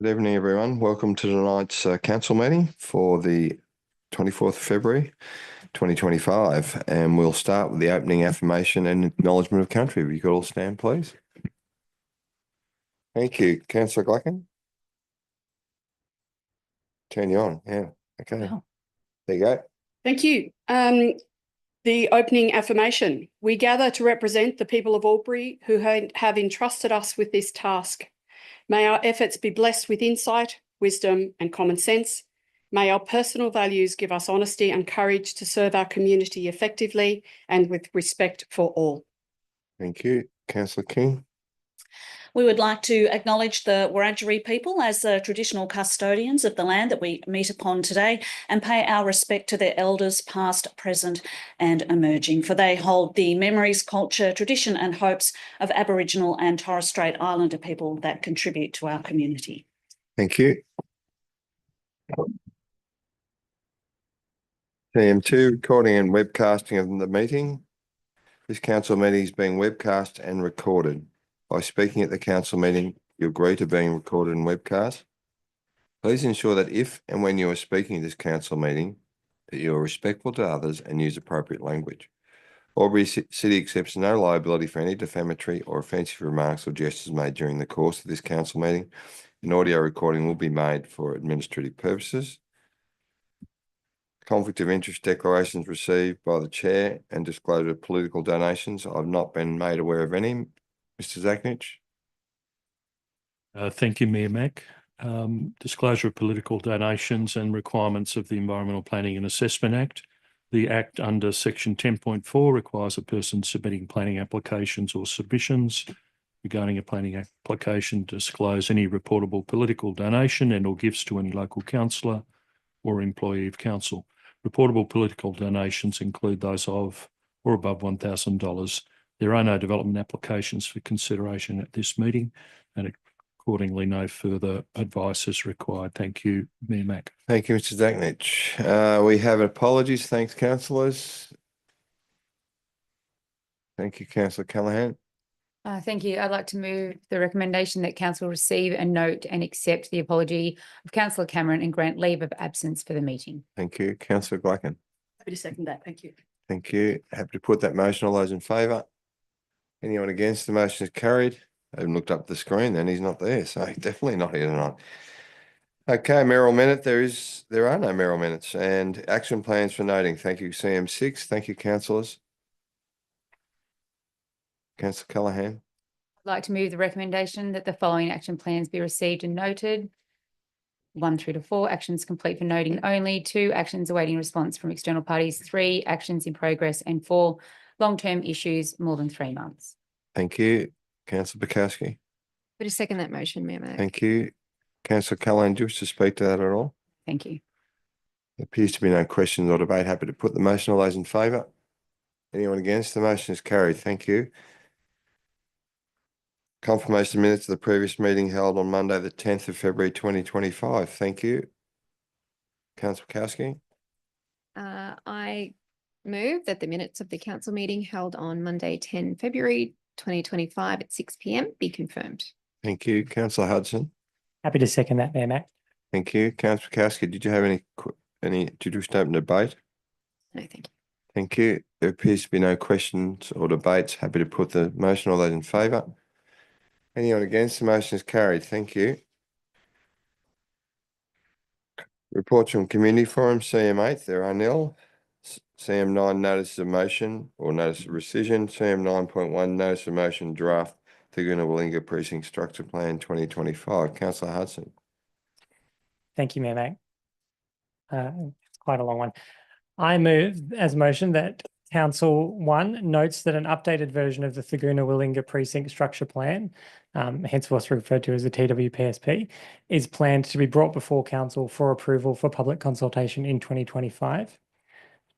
Good evening, everyone. Welcome to tonight's council meeting for the 24th of February, 2025. And we'll start with the opening affirmation and acknowledgement of country. If you could all stand, please. Thank you. Councillor Glacken? Turn you on. Yeah. Okay. Wow. There you go. Thank you. The opening affirmation. We gather to represent the people of Albury who have entrusted us with this task. May our efforts be blessed with insight, wisdom, and common sense. May our personal values give us honesty and courage to serve our community effectively and with respect for all. Thank you. Councillor King. We would like to acknowledge the Wiradjuri people as the traditional custodians of the land that we meet upon today and pay our respect to their elders past, present and emerging, for they hold the memories, culture, tradition and hopes of Aboriginal and Torres Strait Islander people that contribute to our community. Thank you. TM2, recording and webcasting of the meeting. This council meeting is being webcast and recorded. By speaking at the council meeting, you agree to being recorded and webcast. Please ensure that if and when you are speaking at this council meeting, that you are respectful to others and use appropriate language. Albury City accepts no liability for any defamatory or offensive remarks or gestures made during the course of this council meeting. An audio recording will be made for administrative purposes. Conflict of interest declarations received by the chair and disclosure of political donations. I've not been made aware of any. Mr. Zachnich. Thank you, Mayor Mack. Disclosure of political donations and requirements of the Environmental Planning and Assessment Act. The Act under Section 10.4 requires a person submitting planning applications or submissions regarding a planning application to disclose any reportable political donation and or gifts to any local councillor or employee of council. Reportable political donations include those of or above $1,000. There are no development applications for consideration at this meeting, and accordingly no further advice is required. Thank you, Mayor Mack. Thank you, Mr. Zachnich. We have apologies. Thanks, councillors. Thank you, Councillor Callaghan. Thank you. I'd like to move the recommendation that council receive and note and accept the apology of Councillor Cameron and grant leave of absence for the meeting. Thank you. Councillor Glacken. Happy to second that. Thank you. Thank you. Happy to put that motion. All those in favour? Anyone against? The motion is carried. I haven't looked up the screen then. He's not there. So definitely not here tonight. Okay, mayoral minute. There are no mayoral minutes and action plans for noting. Thank you, CM6. Thank you, councillors. Councillor Callaghan. I'd like to move the recommendation that the following action plans be received and noted. 1 through to 4, actions complete for noting only. 2, actions awaiting response from external parties. 3, actions in progress. And 4, long-term issues more than 3 months. Thank you. Councillor Bukowski. Happy to second that motion, Mayor Mack. Thank you. Councillor Callaghan, do you wish to speak to that at all? Thank you. There appears to be no questions or debate. Happy to put the motion. All those in favour? Anyone against? The motion is carried. Thank you. Confirmation minutes of the previous meeting held on Monday, the 10th of February, 2025. Thank you. Councillor Bukowski. I move that the minutes of the council meeting held on Monday, 10 February 2025 at 6 p.m. be confirmed. Thank you. Councillor Hudson. Happy to second that, Mayor Mack. Thank you. Councillor Bukowski, did you have any, did you wish to open debate? No, thank you. Thank you. There appears to be no questions or debates. Happy to put the motion. All those in favour? Anyone against? The motion is carried. Thank you. Reports from Community Forum, CM8, there are nil. CM9, notice of motion or notice of rescission. CM9.1, notice of motion draft Thurgoona Willinga Precinct Structure Plan 2025. Councillor Hudson. Thank you, Mayor Mack. It's quite a long one. I move as motion that Council 1 notes that an updated version of the Thurgoona Willinga Precinct Structure Plan, henceforth referred to as the TWPSP, is planned to be brought before Council for approval for public consultation in 2025.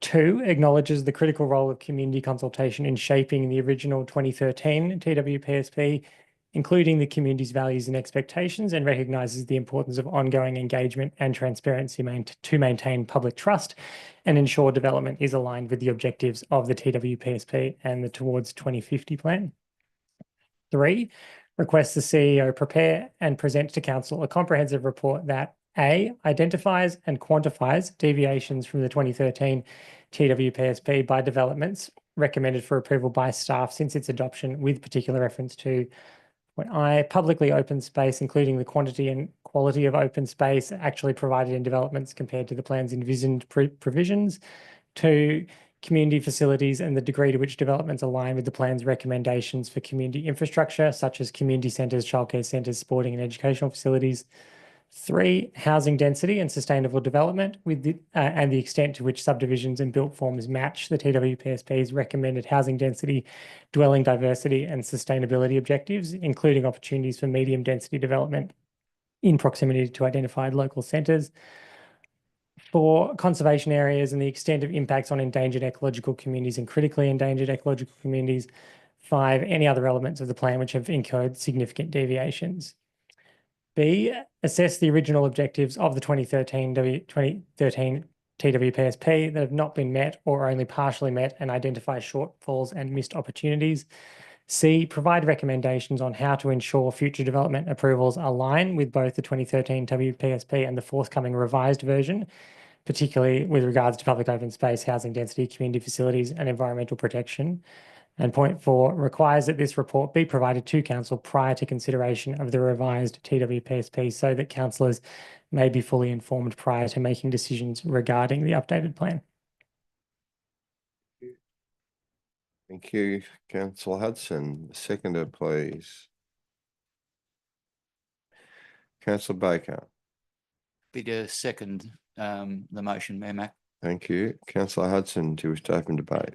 2, acknowledges the critical role of community consultation in shaping the original 2013 TWPSP, including the community's values and expectations, and recognises the importance of ongoing engagement and transparency to maintain public trust and ensure development is aligned with the objectives of the TWPSP and the Towards 2050 plan. 3, requests the CEO prepare and present to Council a comprehensive report that A, identifies and quantifies deviations from the 2013 TWPSP by developments recommended for approval by staff since its adoption, with particular reference to publicly open space, including the quantity and quality of open space actually provided in developments compared to the plan's envisioned provisions. 2, community facilities and the degree to which developments align with the plan's recommendations for community infrastructure, such as community centres, childcare centres, sporting and educational facilities. 3, housing density and sustainable development and the extent to which subdivisions and built forms match the TWPSP's recommended housing density, dwelling diversity and sustainability objectives, including opportunities for medium density development in proximity to identified local centres. 4, conservation areas and the extent of impacts on endangered ecological communities and critically endangered ecological communities. 5, any other elements of the plan which have incurred significant deviations. B, assess the original objectives of the 2013 TWPSP that have not been met or only partially met and identify shortfalls and missed opportunities. C, provide recommendations on how to ensure future development approvals align with both the 2013 WPSP and the forthcoming revised version, particularly with regards to public open space, housing density, community facilities and environmental protection. And point 4, requires that this report be provided to council prior to consideration of the revised TWPSP so that councillors may be fully informed prior to making decisions regarding the updated plan. Thank you, Councillor Hudson. Seconder, please. Councillor Baker. Happy to second the motion, Mayor Mac. Thank you. Councillor Hudson, do you wish to open debate?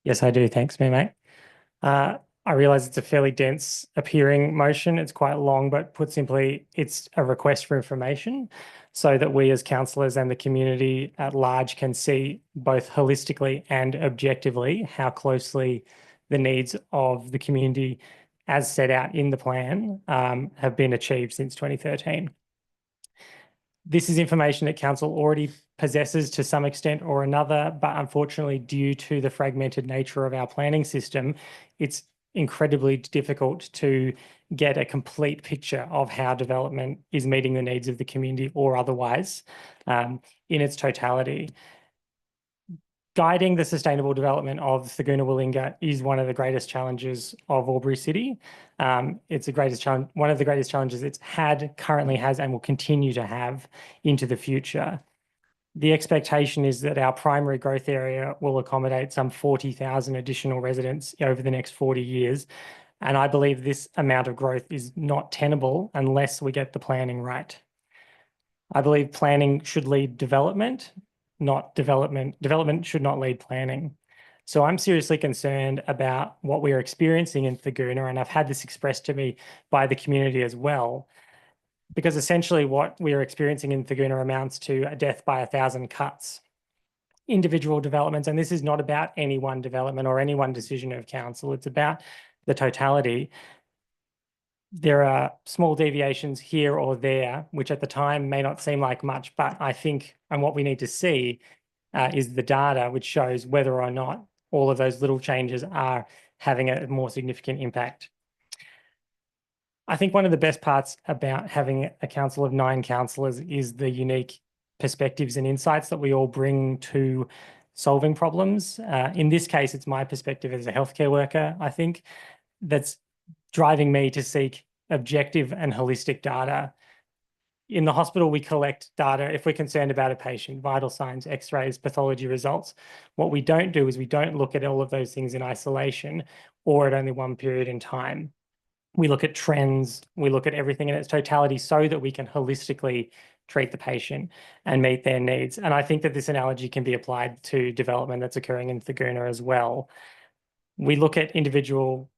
Yes, I do. Thanks, Mayor Mac. I realise it's a fairly dense appearing motion. It's quite long, but put simply, it's a request for information so that we as councillors and the community at large can see both holistically and objectively how closely the needs of the community as set out in the plan have been achieved since 2013. This is information that council already possesses to some extent or another, but unfortunately, due to the fragmented nature of our planning system, it's incredibly difficult to get a complete picture of how development is meeting the needs of the community or otherwise in its totality. Guiding the sustainable development of Thurgoona Willinga is one of the greatest challenges of Albury City. It's the greatest challenge, one of the greatest challenges it's had, currently has, and will continue to have into the future. The expectation is that our primary growth area will accommodate some 40,000 additional residents over the next 40 years. And I believe this amount of growth is not tenable unless we get the planning right. I believe planning should lead development, not development. Development should not lead planning. So I'm seriously concerned about what we're experiencing in Thurgoona, and I've had this expressed to me by the community as well. Because essentially what we're experiencing in Thurgoona amounts to a death by 1,000 cuts. Individual developments, and this is not about any one development or any one decision of council, it's about the totality. There are small deviations here or there, which at the time may not seem like much, but I think, and what we need to see is the data which shows whether or not all of those little changes are having a more significant impact. I think one of the best parts about having a council of 9 councillors is the unique perspectives and insights that we all bring to solving problems. In this case, it's my perspective as a healthcare worker, I think, that's driving me to seek objective and holistic data. In the hospital, we collect data if we're concerned about a patient, vital signs, x-rays, pathology results. What we don't do is we don't look at all of those things in isolation or at only one period in time. We look at trends, we look at everything in its totality so that we can holistically treat the patient and meet their needs. And I think that this analogy can be applied to development that's occurring in Thurgoona as well. We look at individual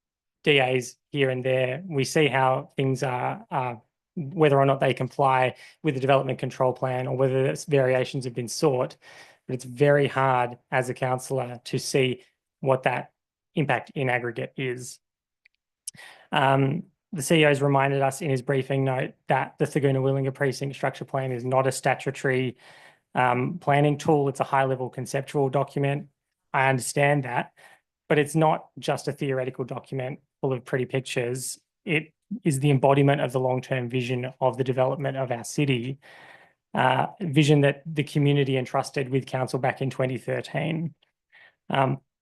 DAs here and there. We see how things are, whether or not they comply with the development control plan or whether variations have been sought. But it's very hard as a councillor to see what that impact in aggregate is. The CEO has reminded us in his briefing note that the Thurgoona Willinga Precinct Structure Plan is not a statutory planning tool. It's a high-level conceptual document. I understand that, but it's not just a theoretical document full of pretty pictures. It is the embodiment of the long-term vision of the development of our city, vision that the community entrusted with council back in 2013.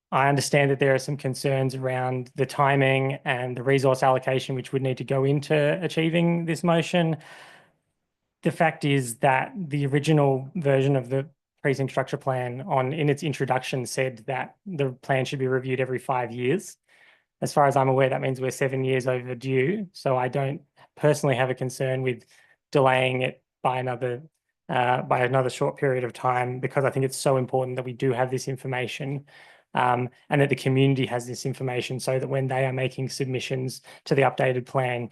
I understand that there are some concerns around the timing and the resource allocation which would need to go into achieving this motion. The fact is that the original version of the precinct structure plan in its introduction said that the plan should be reviewed every 5 years. As far as I'm aware, that means we're 7 years overdue. So I don't personally have a concern with delaying it by another short period of time, because I think it's so important that we do have this information, and that the community has this information, so that when they are making submissions to the updated plan,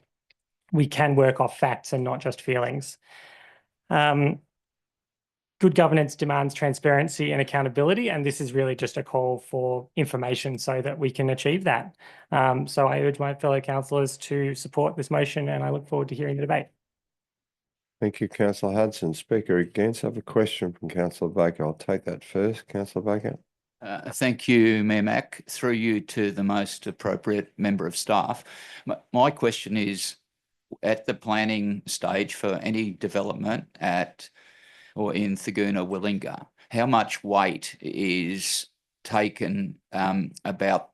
we can work off facts and not just feelings. Good governance demands transparency and accountability, and this is really just a call for information so that we can achieve that. So I urge my fellow councillors to support this motion, and I look forward to hearing the debate. Thank you, councillor Hudson. Speaker against, I have a question from councillor Baker. I'll take that first. Councillor Baker. Thank you, Mayor Mac. Through you to the most appropriate member of staff. My question is, at the planning stage for any development at or in Thurgoona Willinga, how much weight is taken about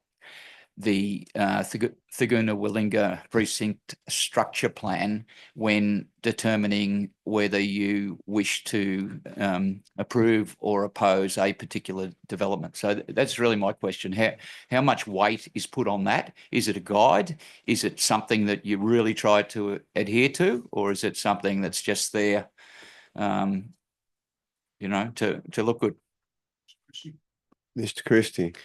the Thurgoona Willinga precinct structure plan when determining whether you wish to approve or oppose a particular development? So that's really my question. How much weight is put on that? Is it a guide? Is it something that you really try to adhere to, or is it something that's just there, you know, to look good? Mr. Christie.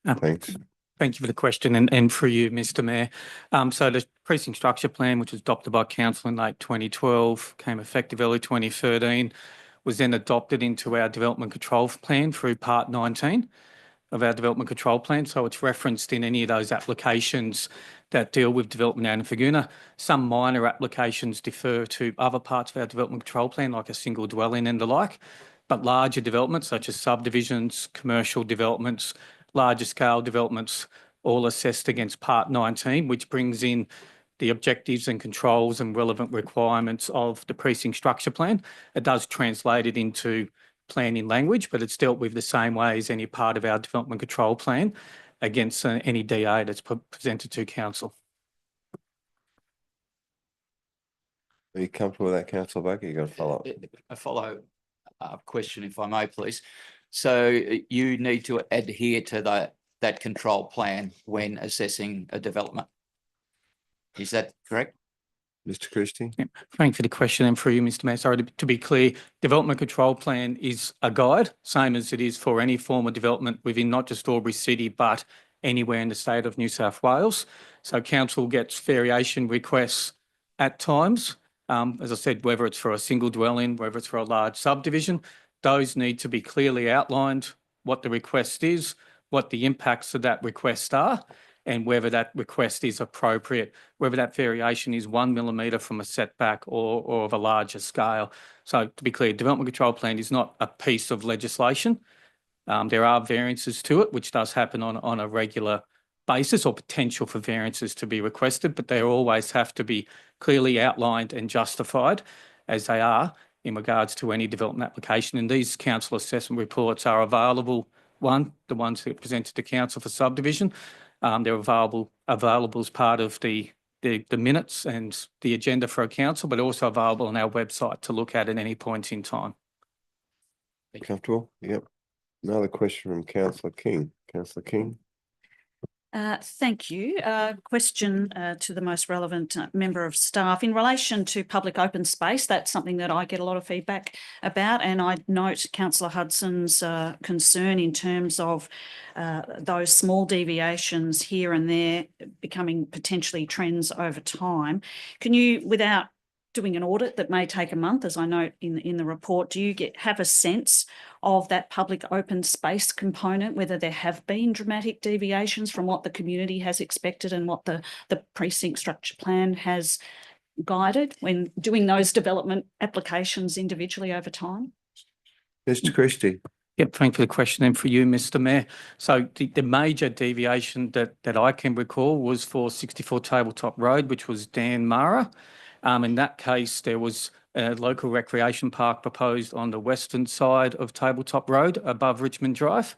Thanks. Thank you for the question, and for you, Mr. Mayor. So the precinct structure plan, which was adopted by council in late 2012, came effective early 2013, was then adopted into our development control plan through part 19 of our development control plan. So it's referenced in any of those applications that deal with development out in Thurgoona. Some minor applications defer to other parts of our development control plan, like a single dwelling and the like, but larger developments such as subdivisions, commercial developments, larger scale developments, all assessed against part 19, which brings in the objectives and controls and relevant requirements of the precinct structure plan. It does translate it into planning language, but it's dealt with the same way as any part of our development control plan against any DA that's presented to council. Are you comfortable with that, councillor Baker? You got to follow up. A follow-up question, if I may, please. So you need to adhere to that control plan when assessing a development. Is that correct? Mr. Christie. Yeah. Thank you for the question, and for you, Mr. Mayor. Sorry, to be clear, development control plan is a guide, same as it is for any form of development within not just Albury City, but anywhere in the state of New South Wales. So council gets variation requests at times. As I said, whether it's for a single dwelling, whether it's for a large subdivision, those need to be clearly outlined, what the request is, what the impacts of that request are, and whether that request is appropriate, whether that variation is 1 millimetre from a setback or of a larger scale. So to be clear, development control plan is not a piece of legislation. There are variances to it, which does happen on a regular basis, or potential for variances to be requested, but they always have to be clearly outlined and justified, as they are in regards to any development application. And these council assessment reports are available, the ones that are presented to council for subdivision. They're available as part of the minutes and the agenda for a council, but also available on our website to look at any point in time. Comfortable? Yep. Another question from councillor King. Councillor King. Thank you. Question to the most relevant member of staff in relation to public open space. That's something that I get a lot of feedback about, and I note councillor Hudson's concern in terms of those small deviations here and there becoming potentially trends over time. Can you, without doing an audit that may take a month, as I note in the report, do you have a sense of that public open space component, whether there have been dramatic deviations from what the community has expected and what the precinct structure plan has guided when doing those development applications individually over time? Mr. Christie. Yep, thank you for the question, and for you, Mr. Mayor. So the major deviation that I can recall was for 64 Tabletop Road, which was Dan Mara. In that case, there was a local recreation park proposed on the western side of Tabletop Road above Richmond Drive,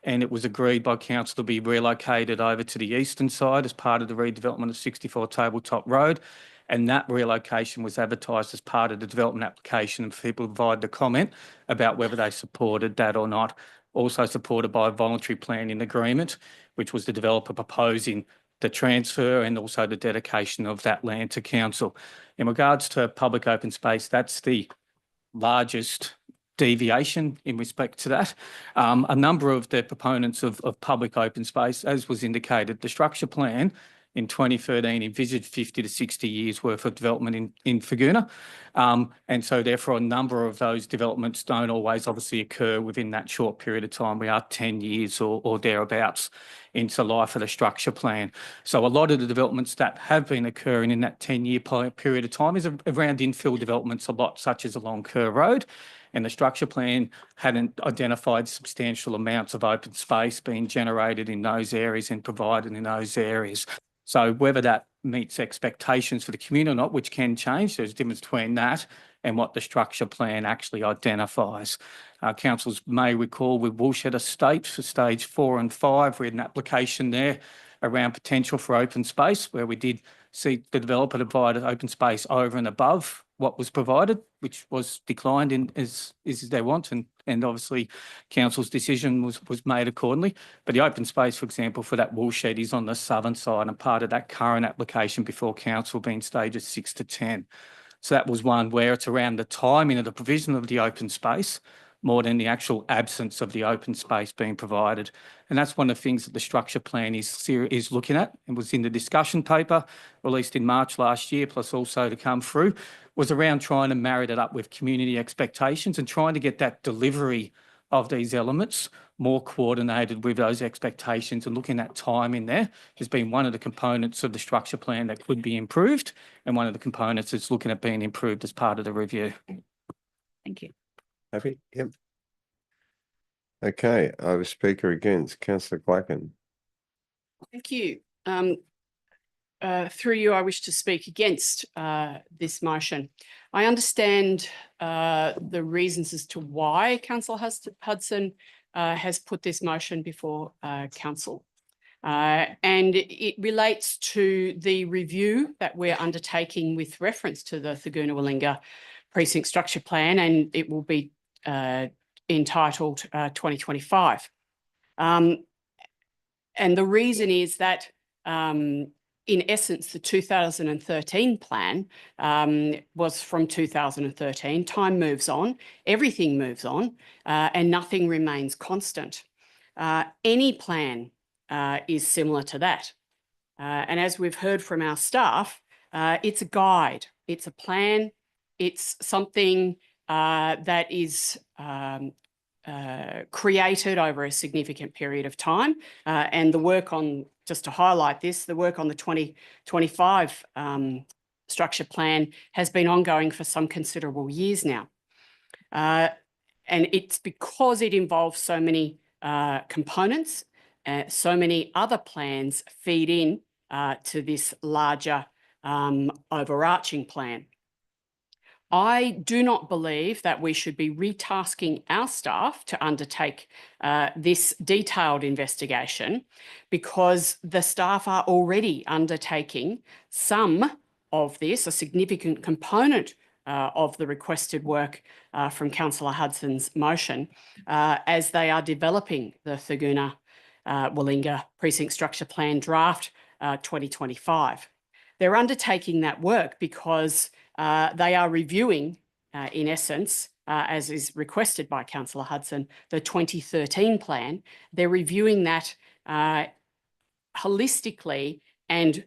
and it was agreed by council to be relocated over to the eastern side as part of the redevelopment of 64 Tabletop Road. And that relocation was advertised as part of the development application, and people provided a comment about whether they supported that or not. Also supported by a voluntary planning agreement, which was the developer proposing the transfer and also the dedication of that land to council. In regards to public open space, that's the largest deviation in respect to that. A number of the proponents of public open space, as was indicated, the structure plan in 2013 envisaged 50 to 60 years worth of development in Figuna. And so therefore a number of those developments don't always obviously occur within that short period of time. We are 10 years or thereabouts into life of the structure plan. So a lot of the developments that have been occurring in that 10-year period of time is around infill developments, a lot such as along Kerr Road. And the structure plan hadn't identified substantial amounts of open space being generated in those areas and provided in those areas. So whether that meets expectations for the community or not, which can change, there's a difference between that and what the structure plan actually identifies. Councils may recall with Woolshed Estates for stage 4 and 5, we had an application there around potential for open space where we did see the developer provide open space over and above what was provided, which was declined in as they want, and obviously council's decision was made accordingly. But the open space, for example, for that woolshed is on the southern side and part of that current application before council being stages 6 to 10. So that was one where it's around the timing of the provision of the open space more than the actual absence of the open space being provided. And that's one of the things that the structure plan is looking at, and was in the discussion paper released in March last year, plus also to come through, was around trying to marry that up with community expectations and trying to get that delivery of these elements more coordinated with those expectations, and looking at time in there has been one of the components of the structure plan that could be improved, and one of the components that's looking at being improved as part of the review. Thank you. Happy? Yep. Okay, over speaker against Councillor Clacken. Thank you. Through you, I wish to speak against this motion. I understand the reasons as to why Councillor Hudson has put this motion before council. And it relates to the review that we're undertaking with reference to the Thurgoona Willinga Precinct Structure Plan, and it will be entitled 2025. And the reason is that in essence, the 2013 plan was from 2013. Time moves on, everything moves on, and nothing remains constant. Any plan is similar to that. And as we've heard from our staff, it's a guide, it's a plan, it's something that is created over a significant period of time. And the work on, just to highlight this, the work on the 2025 structure plan has been ongoing for some considerable years now. And it's because it involves so many components, so many other plans feed in to this larger overarching plan. I do not believe that we should be retasking our staff to undertake this detailed investigation, because the staff are already undertaking some of this, a significant component of the requested work from Councillor Hudson's motion, as they are developing the Thurgoona Willinga Precinct Structure Plan Draft 2025. They're undertaking that work because they are reviewing, in essence, as is requested by Councillor Hudson, the 2013 plan. They're reviewing that holistically and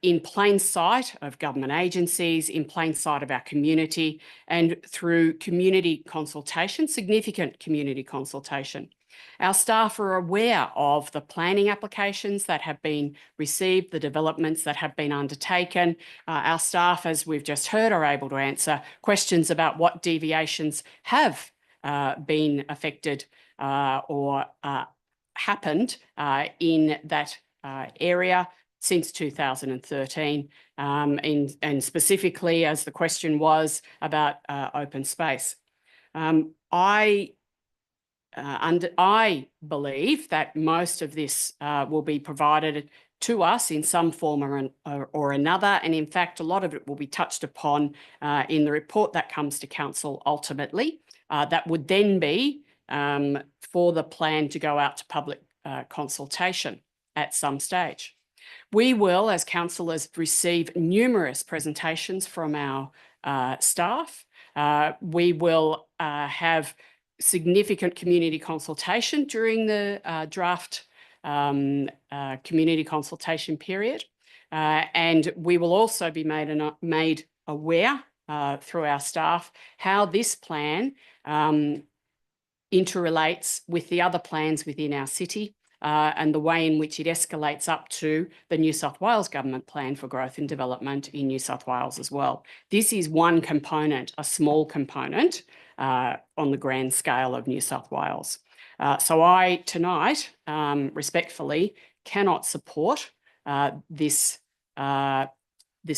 in plain sight of government agencies, in plain sight of our community, and through community consultation, significant community consultation. Our staff are aware of the planning applications that have been received, the developments that have been undertaken. Our staff, as we've just heard, are able to answer questions about what deviations have been affected or happened in that area since 2013, and specifically as the question was about open space. I believe that most of this will be provided to us in some form or another, and in fact a lot of it will be touched upon in the report that comes to council ultimately. That would then be for the plan to go out to public consultation at some stage. We will, as councillors, receive numerous presentations from our staff We will have significant community consultation during the draft community consultation period. And we will also be made aware through our staff how this plan interrelates with the other plans within our city and the way in which it escalates up to the New South Wales Government Plan for Growth and Development in New South Wales as well. This is one component, a small component on the grand scale of New South Wales. So I tonight respectfully cannot support this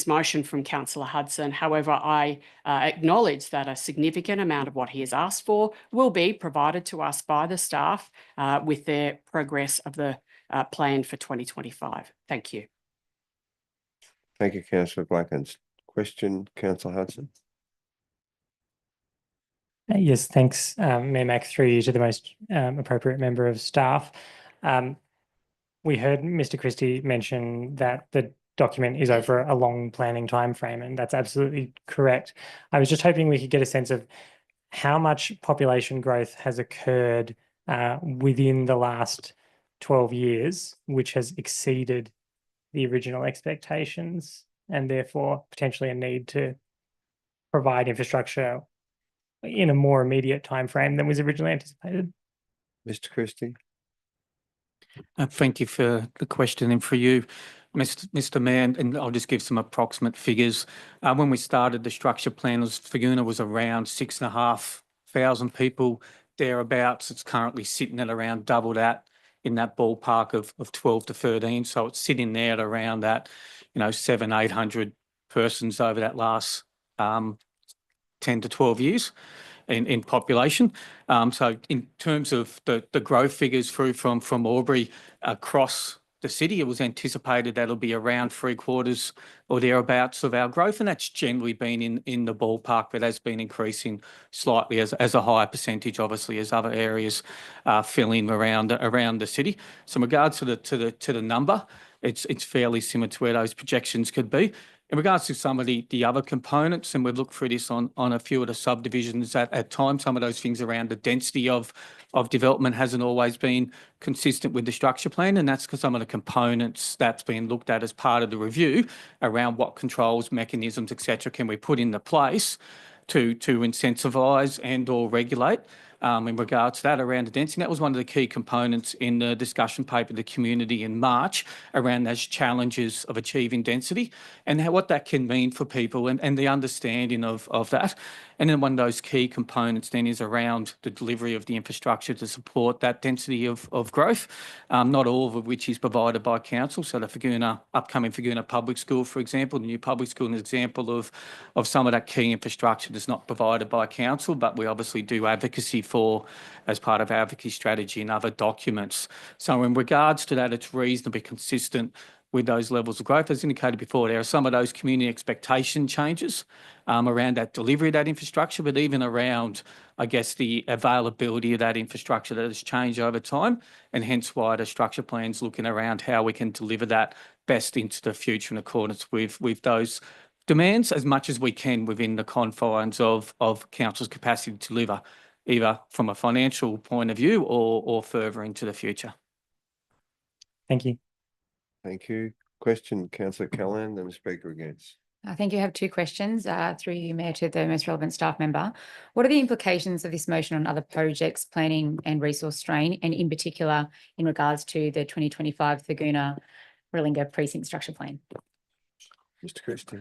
motion from Councillor Hudson. However, I acknowledge that a significant amount of what he has asked for will be provided to us by the staff with their progress of the plan for 2025. Thank you. Thank you, Councillor Blackens. Question, Councillor Hudson. Yes, thanks, Mayor Mac, through you to the most appropriate member of staff. We heard Mr. Christie mention that the document is over a long planning timeframe, and that's absolutely correct. I was just hoping we could get a sense of how much population growth has occurred within the last 12 years, which has exceeded the original expectations, and therefore potentially a need to provide infrastructure in a more immediate timeframe than was originally anticipated. Mr. Christie. Thank you for the question, and for you, Mr. Mayor, and I'll just give some approximate figures. When we started the structure plan, Figuna was around 6,500 people, thereabouts. It's currently sitting at around double that, in that ballpark of 12 to 13. So it's sitting there at around that, 700-800 persons over that last 10 to 12 years in population. So in terms of the growth figures through from Albury across the city, it was anticipated that'll be around 3/4 or thereabouts of our growth, and that's generally been in the ballpark, but has been increasing slightly as a higher percentage, obviously, as other areas fill in around the city. So in regards to the number, it's fairly similar to where those projections could be. In regards to some of the other components, and we've looked through this on a few of the subdivisions at times, some of those things around the density of development hasn't always been consistent with the structure plan, and that's because some of the components that's been looked at as part of the review around what controls, mechanisms, etc., can we put into place to incentivise and or regulate in regards to that around the density. That was one of the key components in the discussion paper to the community in March around those challenges of achieving density and what that can mean for people and the understanding of that. And then one of those key components then is around the delivery of the infrastructure to support that density of growth, not all of which is provided by council. So the upcoming Figuna Public School, for example, the new public school, is an example of some of that key infrastructure that's not provided by council, but we obviously do advocacy for as part of our advocacy strategy and other documents. So in regards to that, it's reasonably consistent with those levels of growth. As indicated before, there are some of those community expectation changes around that delivery of that infrastructure, but even around, I guess, the availability of that infrastructure that has changed over time, and hence why the structure plan's looking around how we can deliver that best into the future in accordance with those demands as much as we can within the confines of council's capacity to deliver, either from a financial point of view or further into the future. Thank you. Thank you. Question, Councillor Callan, then the Speaker against. I think you have two questions through you, Mayor, to the most relevant staff member. What are the implications of this motion on other projects, planning and resource strain, and in particular in regards to the 2025 Thurgoona-Willinga Precinct Structure Plan? Mr. Christie.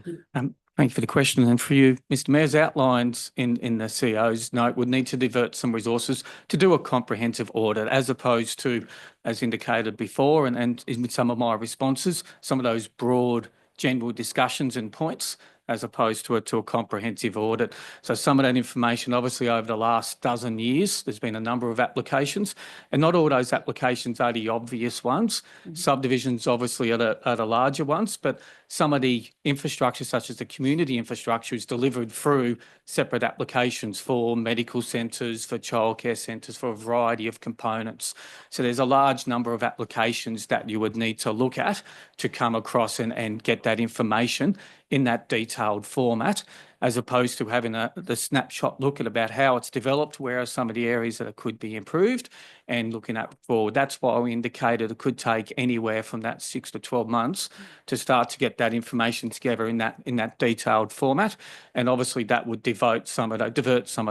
Thank you for the question. And for you, Mr. Mayor, as outlined in the CEO's note, would need to divert some resources to do a comprehensive audit, as opposed to, as indicated before, and in some of my responses, some of those broad general discussions and points, as opposed to a comprehensive audit. So some of that information, obviously over the last dozen years, there's been a number of applications, and not all those applications are the obvious ones. Subdivisions obviously are the larger ones, but some of the infrastructure, such as the community infrastructure, is delivered through separate applications for medical centres, for childcare centres, for a variety of components. So there's a large number of applications that you would need to look at to come across and get that information in that detailed format. as opposed to having the snapshot look at about how it's developed, where are some of the areas that it could be improved, and looking at forward. That's why we indicated it could take anywhere from that 6 to 12 months to start to get that information together in that detailed format. And obviously that would divert some of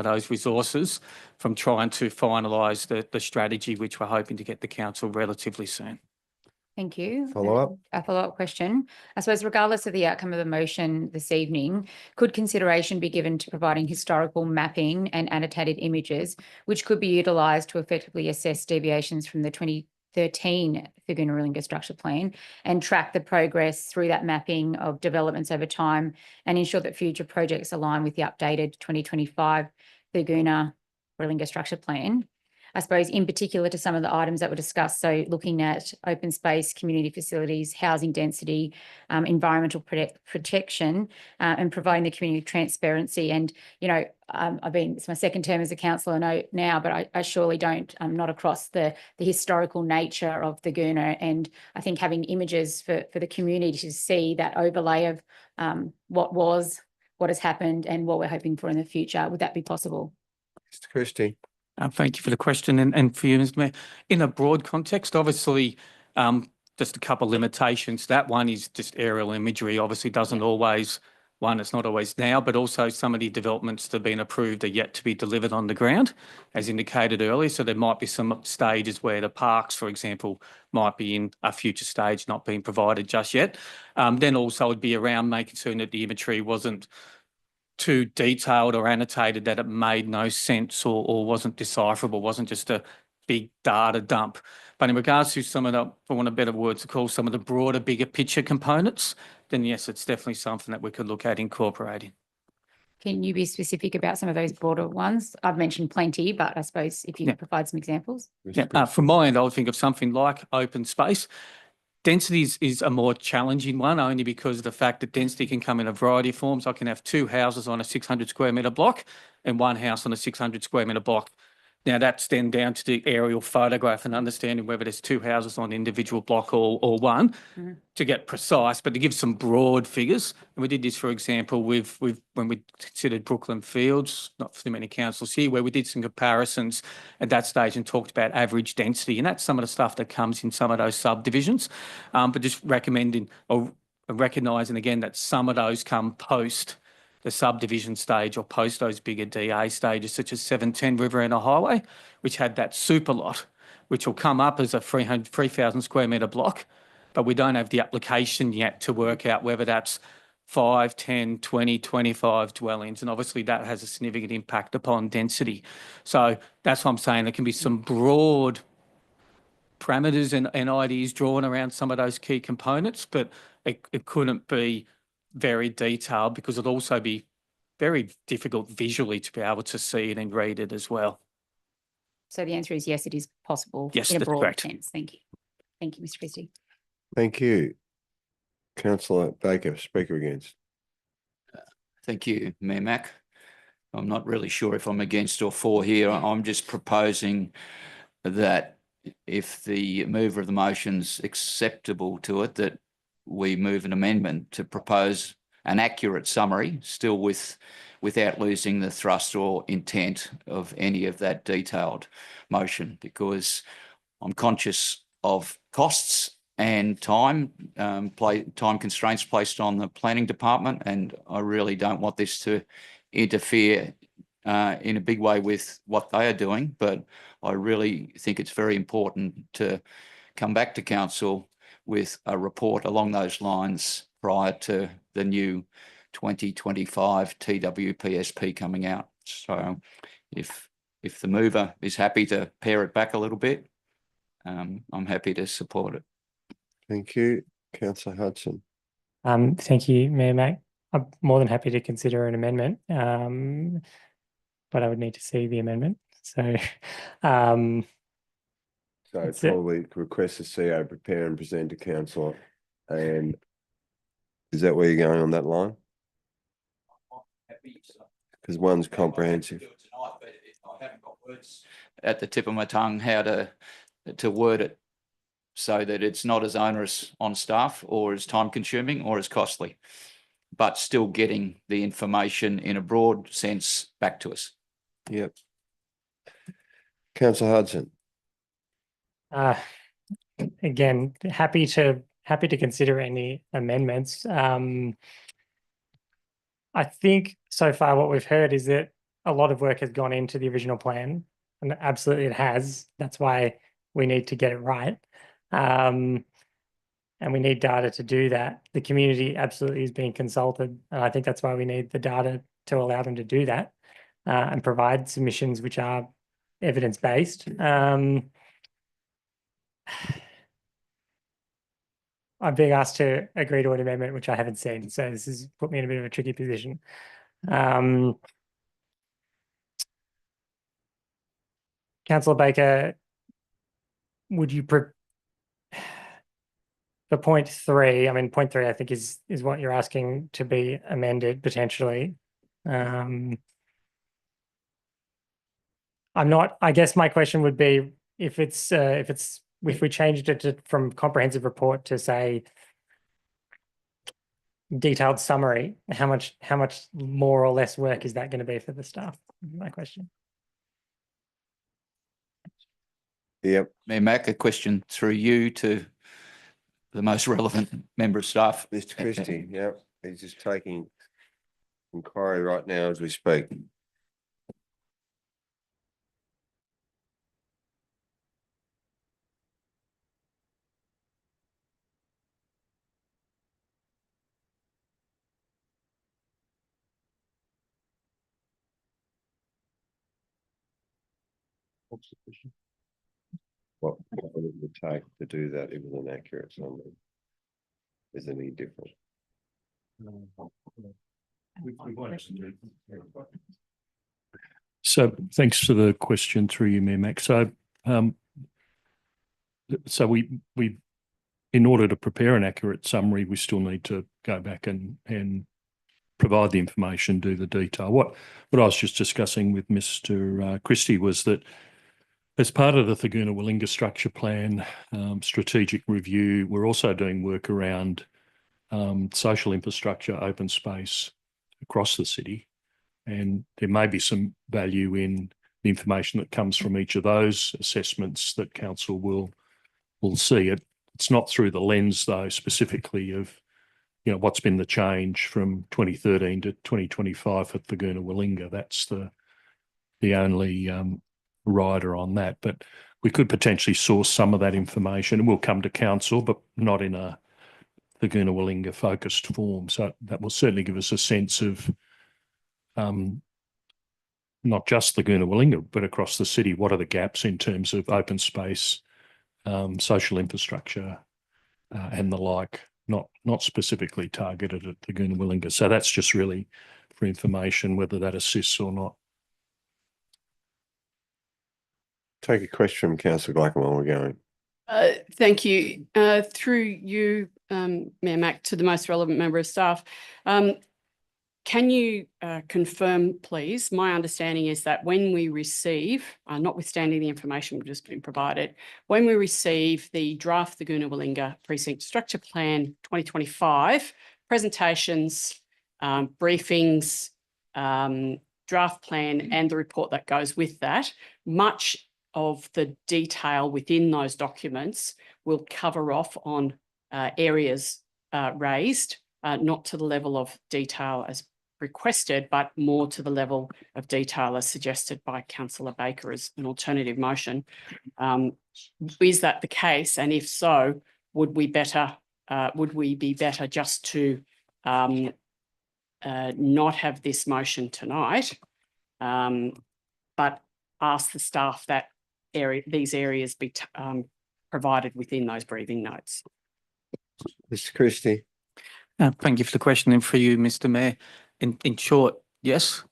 those resources from trying to finalise the strategy, which we're hoping to get the council relatively soon. Thank you. Follow up? A follow-up question. I suppose regardless of the outcome of the motion this evening, could consideration be given to providing historical mapping and annotated images, which could be utilised to effectively assess deviations from the 2013 Thurgoona-Willinga Structure Plan and track the progress through that mapping of developments over time and ensure that future projects align with the updated 2025 Thurgoona-Willinga Structure Plan? I suppose in particular to some of the items that were discussed, so looking at open space, community facilities, housing density, environmental protection, and providing the community transparency. And, you know, it's my second term as a councillor now, but I surely don't, I'm not across the historical nature of Thurgoona. And I think having images for the community to see that overlay of what has happened and what we're hoping for in the future, would that be possible? Mr. Christie. Thank you for the question, and for you, Mr. Mayor. In a broad context, obviously, just a couple of limitations. That one is just aerial imagery. Obviously, doesn't always, it's not always now, but also some of the developments that have been approved are yet to be delivered on the ground, as indicated earlier. So there might be some stages where the parks, for example, might be in a future stage not being provided just yet. Then also it'd be around making certain that the imagery wasn't too detailed or annotated that it made no sense or wasn't decipherable, wasn't just a big data dump. But in regards to some of the, for want of better words to call, some of the broader, bigger picture components, then yes, it's definitely something that we could look at incorporating. Can you be specific about some of those broader ones? I've mentioned plenty, but I suppose if you could provide some examples. Yeah, from my end, I would think of something like open space. Density is a more challenging one, only because of the fact that density can come in a variety of forms. I can have two houses on a 600 square metre block and one house on a 600 square metre block. Now that's then down to the aerial photograph and understanding whether there's two houses on an individual block or one to get precise, but to give some broad figures. And we did this, for example, when we considered Brooklyn Fields, not for many councils here, where we did some comparisons at that stage and talked about average density. And that's some of the stuff that comes in some of those subdivisions. But just recommending or recognising again that some of those come post the subdivision stage or post those bigger DA stages, such as 710 Riverina Highway, which had that super lot, which will come up as a 3,000 square metre block, but we don't have the application yet to work out whether that's 5, 10, 20, 25 dwellings. And obviously that has a significant impact upon density. So that's what I'm saying. There can be some broad parameters and ideas drawn around some of those key components, but it couldn't be very detailed because it'll also be very difficult visually to be able to see it and read it as well. So the answer is yes, it is possible. Yes, in a that's broad correct. sense. Thank you. Thank you, Mr. Christie. Thank you. Councillor Baker, speaker against. Thank you, Mayor Mac. I'm not really sure if I'm against or for here. I'm just proposing that if the mover of the motion's acceptable to it, that we move an amendment to propose an accurate summary, still without losing the thrust or intent of any of that detailed motion, because I'm conscious of costs and time constraints placed on the planning department, and I really don't want this to interfere in a big way with what they are doing. But I really think it's very important to come back to council with a report along those lines prior to the new 2025 TWPSP coming out. So if the mover is happy to pare it back a little bit, I'm happy to support it. Thank you. Councillor Hudson. Thank you, Mayor Mac. I'm more than happy to consider an amendment, but I would need to see the amendment. So So That's it. probably request the CO prepare and present to council. And is that where you're going on that line? Because one's comprehensive. I haven't got words at the tip of my tongue how to word it so that it's not as onerous on staff or as time consuming or as costly. but still getting the information in a broad sense back to us. Yep. Councillor Hudson. Again, happy to consider any amendments. I think so far what we've heard is that a lot of work has gone into the original plan, and absolutely it has. That's why we need to get it right. And we need data to do that. The community absolutely is being consulted, and I think that's why we need the data to allow them to do that and provide submissions which are evidence-based. I'm being asked to agree to an amendment which I haven't seen, so this has put me in a bit of a tricky position. Councillor Baker, would you for point 3? I mean, point 3, I think is what you're asking to be amended potentially. I'm not. I guess my question would be if we changed it from comprehensive report to say detailed summary, how much more or less work is that going to be for the staff? My question. Yep. Mayor Mac, a question through you to the most relevant member of staff. Mr. Christie. Yep. He's just taking inquiry right now as we speak. What it would take to do that with an accurate summary? Is it any different? So thanks for the question through you, Mayor Mac. So we in order to prepare an accurate summary, we still need to go back and provide the information, do the detail. What I was just discussing with Mr. Christie was that as part of the Thurgoona Willinga Structure Plan strategic review, we're also doing work around social infrastructure, open space across the city. And there may be some value in the information that comes from each of those assessments that council will see. It's not through the lens, though, specifically of what's been the change from 2013 to 2025 for Thurgoona Willinga. That's the only rider on that. But we could potentially source some of that information, and we'll come to council, but not in a Thurgoona Willinga focused form. So that will certainly give us a sense of not just Thurgoona Willinga, but across the city. What are the gaps in terms of open space, social infrastructure, and the like? Not specifically targeted at Thurgoona Willinga. So that's just really for information, whether that assists or not. Take a question from Councillor Glacken while we're going. Thank you. Through you, Mayor Mac, to the most relevant member of staff. Can you confirm, please? My understanding is that when we receive, notwithstanding the information we've just been provided, when we receive the draft Thurgoona Willinga Precinct Structure Plan 2025 presentations, briefings, draft plan, and the report that goes with that, much of the detail within those documents will cover off on areas raised, not to the level of detail as requested, but more to the level of detail as suggested by Councillor Baker as an alternative motion. Is that the case? And if so, would we be better just to not have this motion tonight, but ask the staff that these areas be provided within those briefing notes? Mr. Christie. Thank you for the question, and for you, Mr. Mayor. In short, yes.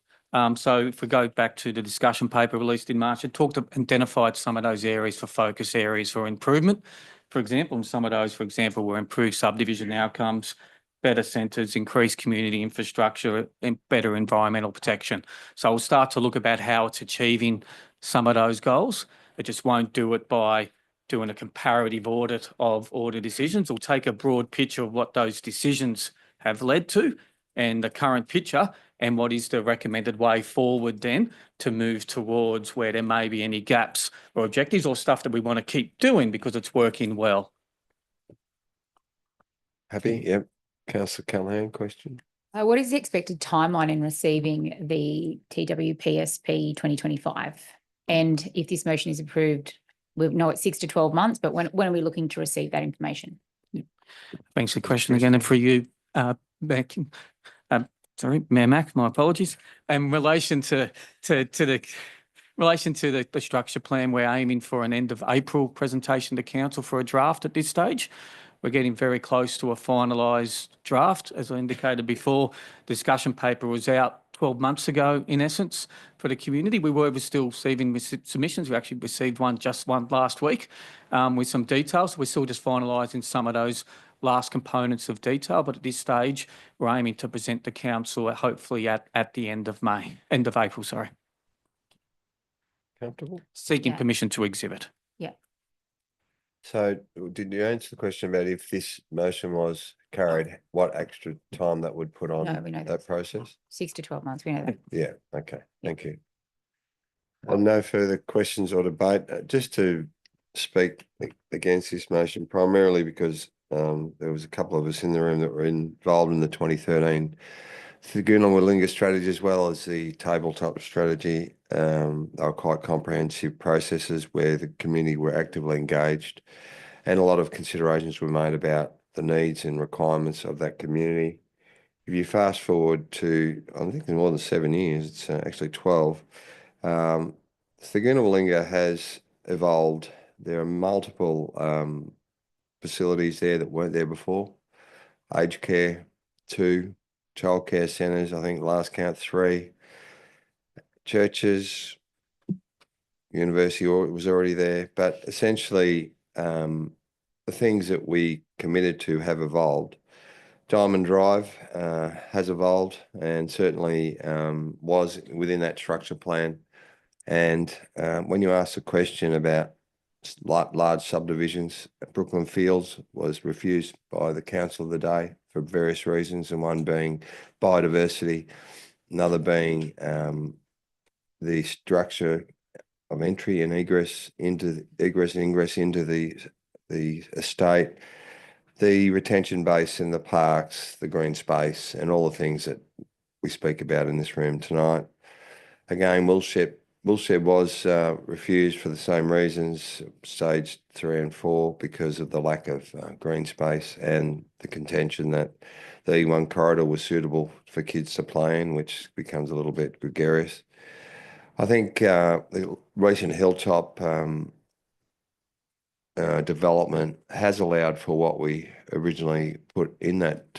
So if we go back to the discussion paper released in March, it identified some of those areas for focus areas for improvement. For example, some of those, were improved subdivision outcomes, better centres, increased community infrastructure, and better environmental protection. So we'll start to look about how it's achieving some of those goals. It just won't do it by doing a comparative audit of order decisions. We'll take a broad picture of what those decisions have led to and the current picture, and what is the recommended way forward then to move towards where there may be any gaps or objectives or stuff that we want to keep doing because it's working well. Happy? Yep. Councillor Callaghan, question? What is the expected timeline in receiving the TWPSP 2025? And if this motion is approved, we know it's 6 to 12 months, but when are we looking to receive that information? Thanks for the question again, and for you, Mayor Mack, my apologies. In relation to the structure plan, we're aiming for an end of April presentation to council for a draft at this stage. We're getting very close to a finalised draft. As I indicated before, discussion paper was out 12 months ago, in essence, for the community. We were still receiving submissions. We actually received one last week with some details. We're still just finalising some of those last components of detail, but at this stage, we're aiming to present to council hopefully at the end of April, sorry. Comfortable? Seeking Yeah. permission to exhibit. So did you answer the question about if this motion was carried, what extra time that would put on No, we know that that. process? 6 to 12 months, we know that. Yeah, okay, Yeah. thank you. No further questions or debate. Just to speak against this motion, primarily because there was a couple of us in the room that were involved in the 2013 Thurgoona Willinga strategy as well as the tabletop strategy. They were quite comprehensive processes where the community were actively engaged and a lot of considerations were made about the needs and requirements of that community. If you fast forward to, I think more than 7 years, it's actually 12, Thurgoona Willinga has evolved. There are multiple facilities there that weren't there before. Aged care, 2, childcare centres, I think last count 3, churches, university was already there, but essentially the things that we committed to have evolved. Diamond Drive has evolved and certainly was within that structure plan. And when you ask the question about large subdivisions, Brooklyn Fields was refused by the council of the day for various reasons, and one being biodiversity, another being the structure of entry and egress and ingress into the estate, the retention basin, the parks, the green space, and all the things that we speak about in this room tonight. Again, Woolshed was refused for the same reasons, stage 3 and 4, because of the lack of green space and the contention that the E1 corridor was suitable for kids to play in, which becomes a little bit gregarious. I think the recent Hilltop development has allowed for what we originally put in that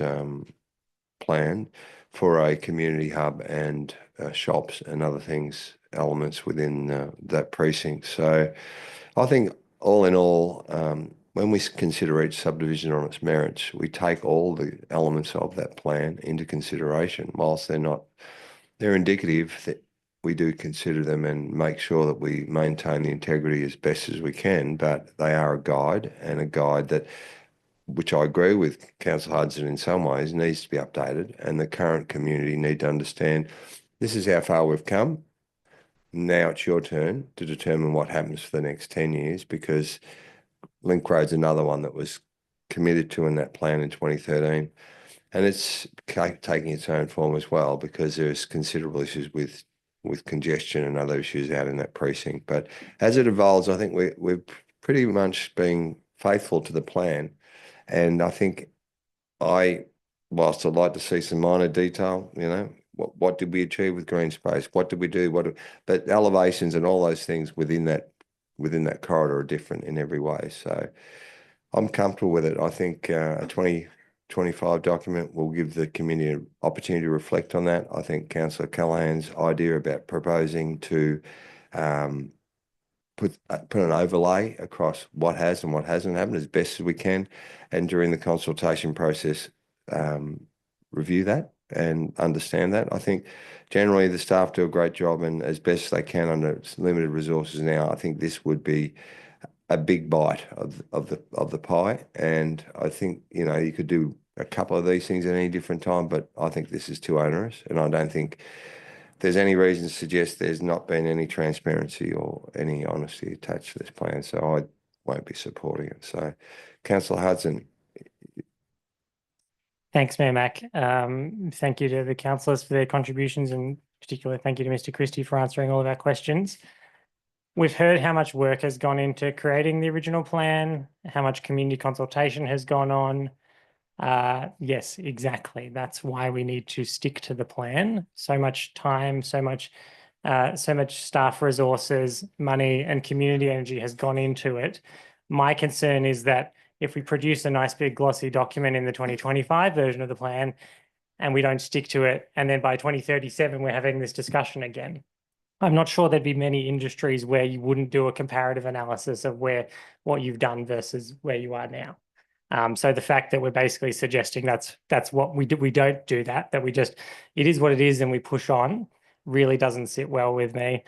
plan for a community hub and shops and other things, elements within that precinct. So I think all in all, when we consider each subdivision on its merits, we take all the elements of that plan into consideration. Whilst they're indicative, that we do consider them and make sure that we maintain the integrity as best as we can, but they are a guide, and a guide that, which I agree with Councillor Hudson in some ways, needs to be updated, and the current community need to understand this is how far we've come. Now it's your turn to determine what happens for the next 10 years, because Link Road's another one that was committed to in that plan in 2013. And it's taking its own form as well, because there's considerable issues with congestion and other issues out in that precinct. But as it evolves, I think we're pretty much being faithful to the plan. And I think whilst I'd like to see some minor detail, what did we achieve with green space? What did we do? But elevations and all those things within that corridor are different in every way. So I'm comfortable with it. I think a 2025 document will give the community an opportunity to reflect on that. I think Councillor Callaghan's idea about proposing to put an overlay across what has and what hasn't happened as best as we can, and during the consultation process, review that and understand that. I think generally the staff do a great job, and as best they can under limited resources now. I think this would be a big bite of the pie, and I think you could do a couple of these things at any different time, but I think this is too onerous, and I don't think there's any reason to suggest there's not been any transparency or any honesty attached to this plan, so I won't be supporting it. So, Councillor Hudson. Thanks, Mayor Mac. Thank you to the councillors for their contributions, and particularly thank you to Mr. Christie for answering all of our questions. We've heard how much work has gone into creating the original plan, how much community consultation has gone on. Yes, exactly. That's why we need to stick to the plan. So much time, so much staff resources, money, and community energy has gone into it. My concern is that if we produce a nice big glossy document in the 2025 version of the plan and we don't stick to it, and then by 2037 we're having this discussion again, I'm not sure there'd be many industries where you wouldn't do a comparative analysis of what you've done versus where you are now. So the fact that we're basically suggesting that's what we do, we don't do that it is what it is and we push on, really doesn't sit well with me.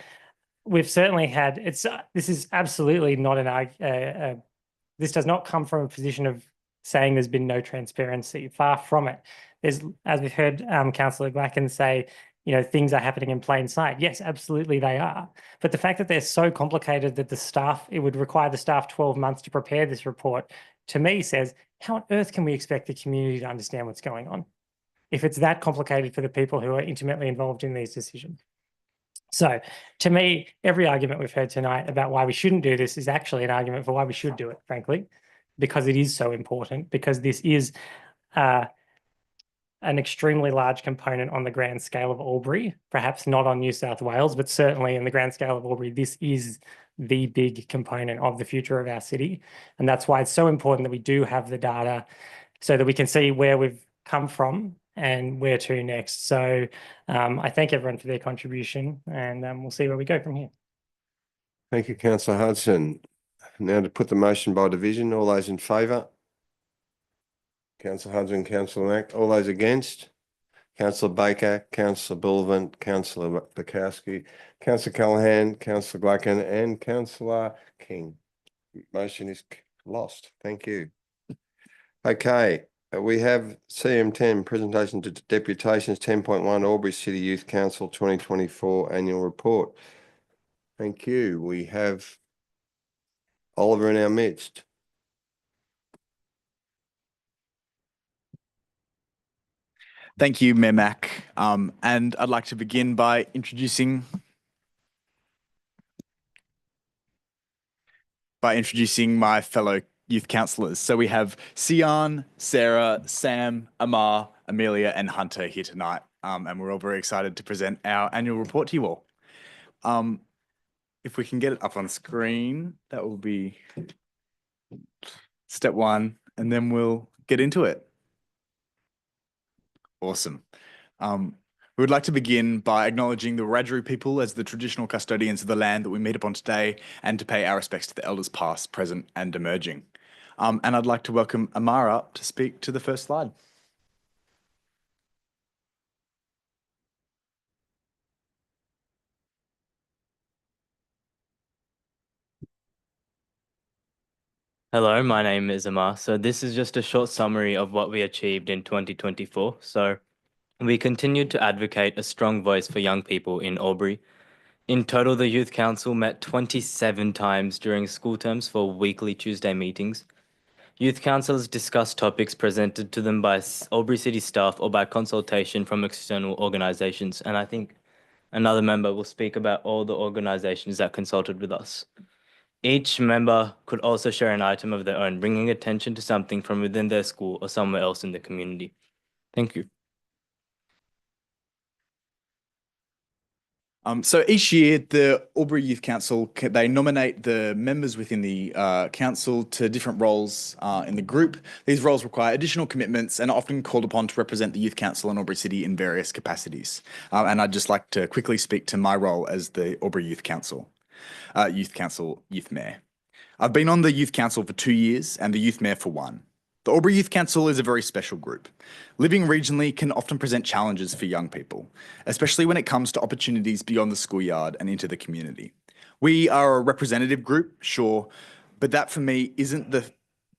We've certainly had, this is absolutely not this does not come from a position of saying there's been no transparency. Far from it. There's, as we've heard Councillor Glacken say, things are happening in plain sight. Yes, absolutely they are. But the fact that they're so complicated that it would require the staff 12 months to prepare this report, to me says, how on earth can we expect the community to understand what's going on if it's that complicated for the people who are intimately involved in these decisions? So to me, every argument we've heard tonight about why we shouldn't do this is actually an argument for why we should do it, frankly, because it is so important, because this is an extremely large component on the grand scale of Albury, perhaps not on New South Wales, but certainly in the grand scale of Albury, this is the big component of the future of our city. And that's why it's so important that we do have the data so that we can see where we've come from and where to next. So I thank everyone for their contribution, and we'll see where we go from here. Thank you, Councillor Hudson. Now to put the motion by division, all those in favour? Councillor Hudson, Councillor Mack. All those against? Councillor Baker, Councillor Bullivant, Councillor Bukowski, Councillor Callaghan, Councillor Glacken, and Councillor King. Motion is lost. Thank you. Okay, we have CM10, presentation to deputations, 10.1 Albury City Youth Council 2024 annual report. Thank you. We have Oliver in our midst. Thank you, Mayor Mac. And I'd like to begin by introducing my fellow youth councillors. So we have Sian, Sarah, Sam, Amar, Amelia, and Hunter here tonight. And we're all very excited to present our annual report to you all. If we can get it up on screen, that will be step one, and then we'll get into it. Awesome. We would like to begin by acknowledging the Wiradjuri people as the traditional custodians of the land that we meet upon today, and to pay our respects to the elders past, present, and emerging. And I'd like to welcome Amar up to speak to the first slide. Hello, my name is Amar. So this is just a short summary of what we achieved in 2024. So we continued to advocate a strong voice for young people in Albury. In total, the Youth Council met 27 times during school terms for weekly Tuesday meetings. Youth councillors discussed topics presented to them by Albury City staff or by consultation from external organisations. And I think another member will speak about all the organisations that consulted with us. Each member could also share an item of their own, bringing attention to something from within their school or somewhere else in the community. Thank you. So each year, the Albury Youth Council, they nominate the members within the council to different roles in the group. These roles require additional commitments and are often called upon to represent the Youth Council in Albury City in various capacities. And I'd just like to quickly speak to my role as the Albury Youth Council Youth Mayor. I've been on the Youth Council for 2 years and the Youth Mayor for 1. The Albury Youth Council is a very special group. Living regionally can often present challenges for young people, especially when it comes to opportunities beyond the schoolyard and into the community. We are a representative group, sure, but that for me isn't the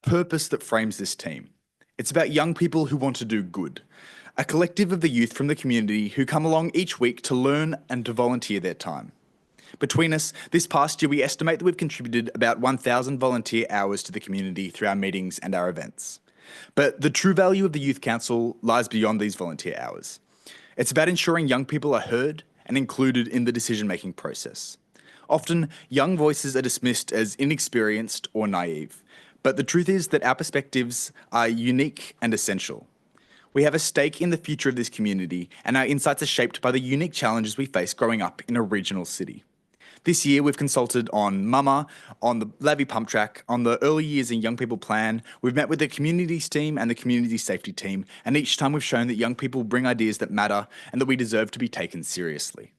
purpose that frames this team. It's about young people who want to do good, a collective of the youth from the community who come along each week to learn and to volunteer their time. Between us, this past year, we estimate that we've contributed about 1,000 volunteer hours to the community through our meetings and our events. But the true value of the Youth Council lies beyond these volunteer hours. It's about ensuring young people are heard and included in the decision-making process. Often, young voices are dismissed as inexperienced or naive, but the truth is that our perspectives are unique and essential. We have a stake in the future of this community, and our insights are shaped by the unique challenges we face growing up in a regional city. This year, we've consulted on Mama, on the Lavey Pump Track, on the Early Years and Young People Plan. We've met with the Communities team and the Community Safety team, and each time we've shown that young people bring ideas that matter and that we deserve to be taken seriously.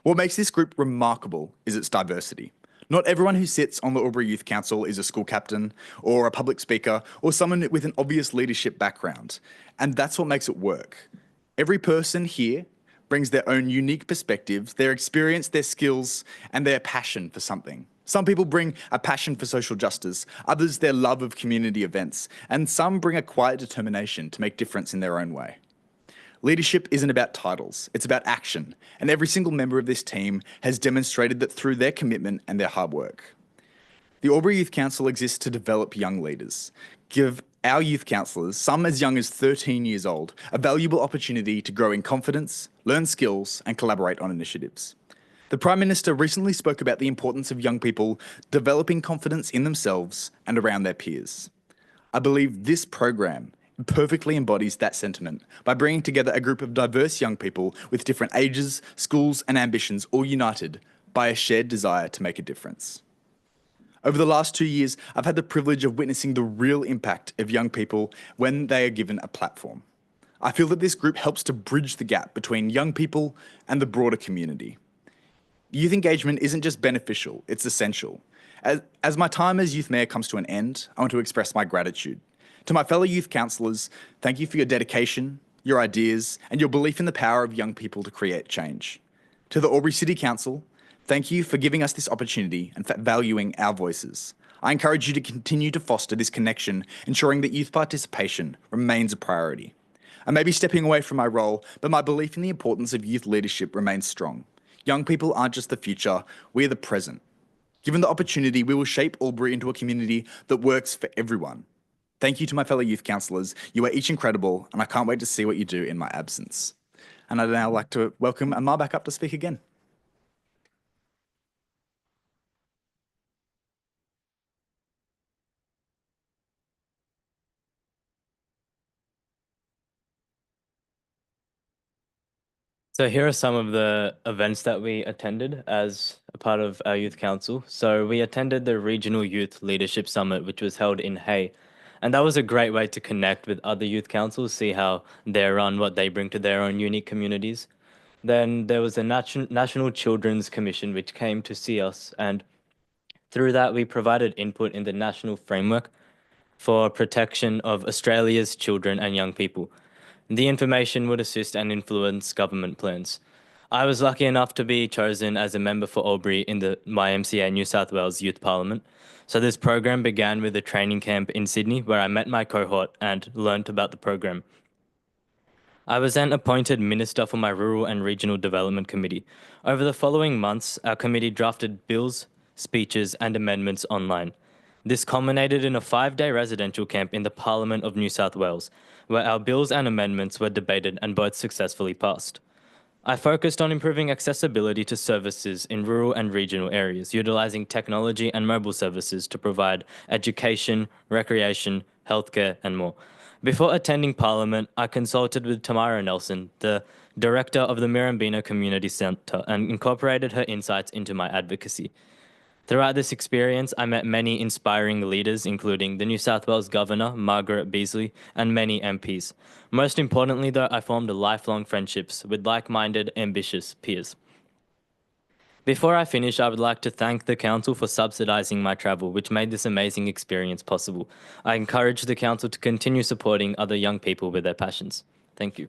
What makes this group remarkable is its diversity. Not everyone who sits on the Albury Youth Council is a school captain or a public speaker or someone with an obvious leadership background, and that's what makes it work. Every person here brings their own unique perspectives, their experience, their skills, and their passion for something. Some people bring a passion for social justice, others their love of community events, and some bring a quiet determination to make difference in their own way. Leadership isn't about titles, it's about action, and every single member of this team has demonstrated that through their commitment and their hard work. The Albury Youth Council exists to develop young leaders, give our youth councillors, some as young as 13 years old, a valuable opportunity to grow in confidence, learn skills, and collaborate on initiatives. The Prime Minister recently spoke about the importance of young people developing confidence in themselves and around their peers. I believe this program perfectly embodies that sentiment by bringing together a group of diverse young people with different ages, schools, and ambitions, all united by a shared desire to make a difference. Over the last 2 years, I've had the privilege of witnessing the real impact of young people when they are given a platform. I feel that this group helps to bridge the gap between young people and the broader community. Youth engagement isn't just beneficial, it's essential. As my time as Youth Mayor comes to an end, I want to express my gratitude. To my fellow youth councillors, thank you for your dedication, your ideas, and your belief in the power of young people to create change. To the Albury City Council, thank you for giving us this opportunity and for valuing our voices. I encourage you to continue to foster this connection, ensuring that youth participation remains a priority. I may be stepping away from my role, but my belief in the importance of youth leadership remains strong. Young people aren't just the future, we're the present. Given the opportunity, we will shape Albury into a community that works for everyone. Thank you to my fellow youth councillors. You are each incredible, and I can't wait to see what you do in my absence. And I'd now like to welcome Amar back up to speak again. So here are some of the events that we attended as a part of our youth council. So we attended the Regional Youth Leadership Summit, which was held in Hay. And that was a great way to connect with other youth councils, see how they run, what they bring to their own unique communities. Then there was the National Children's Commission, which came to see us. And through that, we provided input in the national framework for protection of Australia's children and young people. The information would assist and influence government plans. I was lucky enough to be chosen as a member for Albury in the YMCA New South Wales Youth Parliament. So this program began with a training camp in Sydney where I met my cohort and learnt about the program. I was then appointed Minister for my Rural and Regional Development Committee. Over the following months, our committee drafted bills, speeches and amendments online. This culminated in a 5-day residential camp in the Parliament of New South Wales, where our bills and amendments were debated and both successfully passed. I focused on improving accessibility to services in rural and regional areas, utilising technology and mobile services to provide education, recreation, healthcare, and more. Before attending Parliament, I consulted with Tamara Nelson, the Director of the Mirambina Community Centre, and incorporated her insights into my advocacy. Throughout this experience, I met many inspiring leaders, including the New South Wales Governor, Margaret Beasley, and many MPs. Most importantly, though, I formed lifelong friendships with like-minded, ambitious peers. Before I finish, I would like to thank the Council for subsidising my travel, which made this amazing experience possible. I encourage the Council to continue supporting other young people with their passions. Thank you.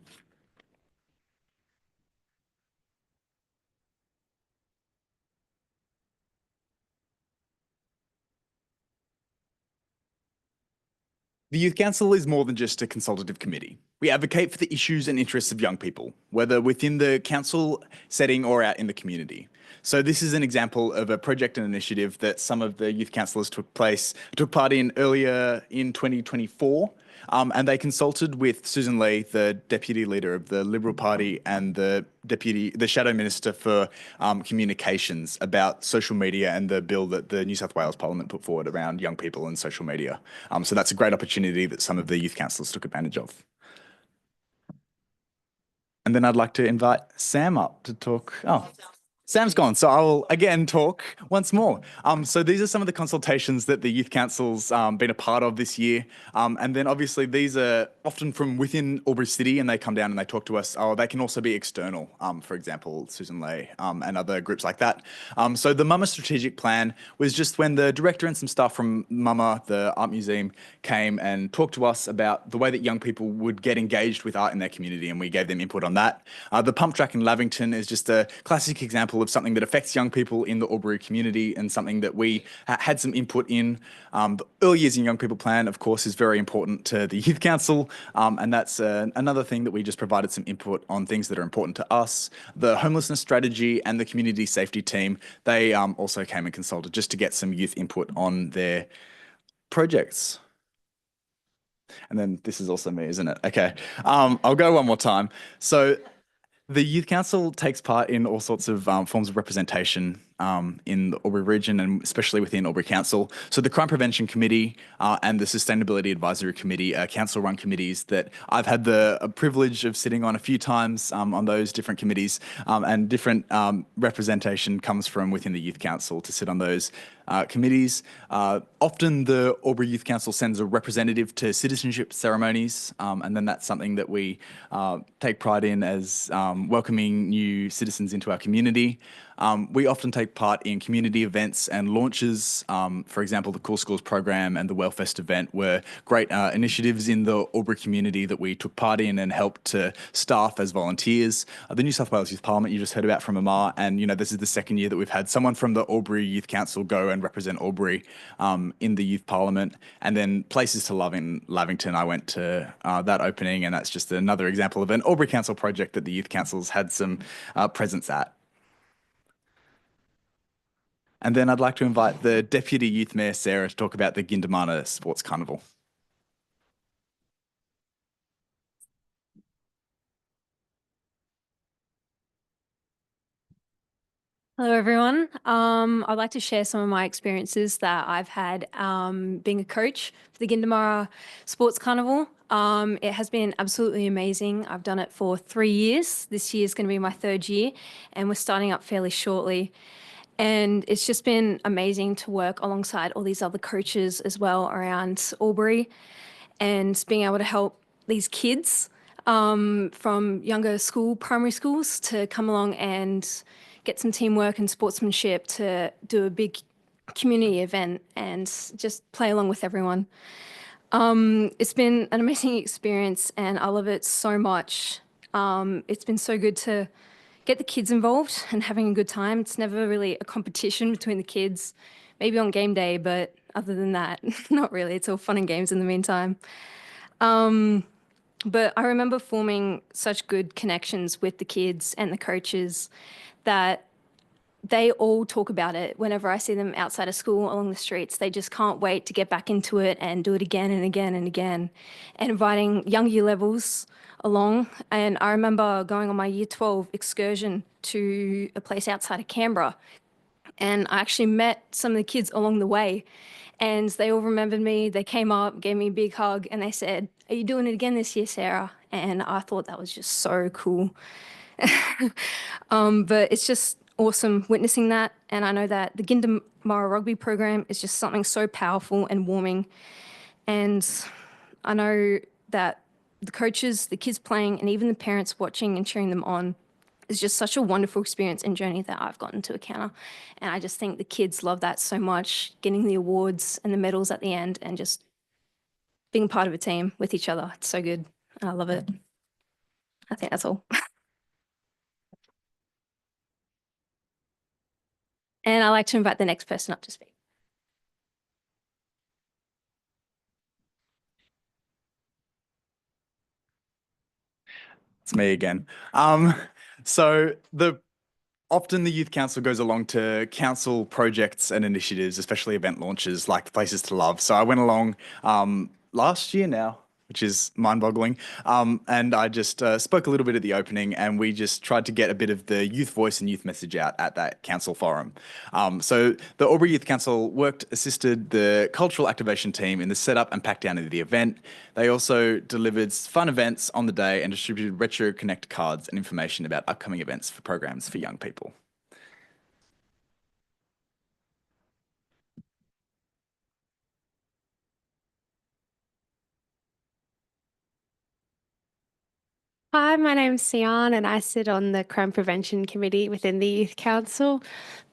The Youth Council is more than just a consultative committee. We advocate for the issues and interests of young people, whether within the council setting or out in the community. So this is an example of a project and initiative that some of the youth councillors took part in earlier in 2024. And they consulted with Susan Lee, the deputy leader of the Liberal Party, and the shadow minister for communications about social media and the bill that the New South Wales Parliament put forward around young people and social media. So that's a great opportunity that some of the youth councillors took advantage of. And then I'd like to invite Sam up to talk. Oh. Sam's gone, so I will again talk once more. So these are some of the consultations that the Youth Council's been a part of this year. And then obviously these are often from within Albury City and they come down and they talk to us. Oh, they can also be external, for example, Susan Lay and other groups like that. So the Mama Strategic Plan was just when the director and some staff from Mama, the art museum, came and talked to us about the way that young people would get engaged with art in their community, and we gave them input on that. The pump track in Lavington is just a classic example of something that affects young people in the Albury community and something that we had some input in. The Early Years in Young People Plan, of course, is very important to the Youth Council, and that's another thing that we just provided some input on things that are important to us. The homelessness strategy and the community safety team, they also came and consulted just to get some youth input on their projects. And then this is also me, isn't it? Okay, I'll go one more time. So the Youth Council takes part in all sorts of forms of representation in the Albury region and especially within Albury Council. So the Crime Prevention Committee and the Sustainability Advisory Committee are council-run committees that I've had the privilege of sitting on a few times on those different committees, and different representation comes from within the Youth Council to sit on those committees. Often the Albury Youth Council sends a representative to citizenship ceremonies, and then that's something that we take pride in as welcoming new citizens into our community. We often take part in community events and launches. For example, the Cool Schools program and the Wellfest event were great initiatives in the Albury community that we took part in and helped to staff as volunteers. The New South Wales Youth Parliament you just heard about from Amar, and this is the second year that we've had someone from the Albury Youth Council go and represent Albury in the Youth Parliament. And then Places to Love in Lavington, I went to that opening, and that's just another example of an Albury Council project that the Youth Council's had some presence at. And then I'd like to invite the Deputy Youth Mayor, Sarah, to talk about the Gindamana Sports Carnival. Hello, everyone. I'd like to share some of my experiences that I've had being a coach for the Gindamana Sports Carnival. It has been absolutely amazing. I've done it for 3 years. This year is going to be my 3rd year, and we're starting up fairly shortly. And it's just been amazing to work alongside all these other coaches as well around Albury, and being able to help these kids from younger primary schools to come along and get some teamwork and sportsmanship to do a big community event and just play along with everyone. It's been an amazing experience and I love it so much. It's been so good to get the kids involved and having a good time. It's never really a competition between the kids, maybe on game day, but other than that, not really. It's all fun and games in the meantime. But I remember forming such good connections with the kids and the coaches that they all talk about it whenever I see them outside of school along the streets. They just can't wait to get back into it and do it again and again and again, and inviting young year levels along. And I remember going on my year 12 excursion to a place outside of Canberra, and I actually met some of the kids along the way, and they all remembered me. They came up, gave me a big hug, and they said, "Are you doing it again this year, Sarah?" And I thought that was just so cool. But it's just awesome witnessing that. And I know that the Gindamana rugby program is just something so powerful and warming. And I know that the coaches, the kids playing, and even the parents watching and cheering them on is just such a wonderful experience and journey that I've gotten to encounter. And I just think the kids love that so much, getting the awards and the medals at the end and just being part of a team with each other. It's so good. I love it. I think that's all. And I'd like to invite the next person up to speak. It's me again. So often the Youth Council goes along to council projects and initiatives, especially event launches like Places to Love. So I went along last year now, which is mind-boggling. And I just spoke a little bit at the opening, and we just tried to get a bit of the youth voice and youth message out at that council forum. So the Albury Youth Council assisted the cultural activation team in the setup and pack down of the event. They also delivered fun events on the day and distributed Retro Connect cards and information about upcoming events for programs for young people. Hi, my name's Sian and I sit on the Crime Prevention Committee within the Youth Council.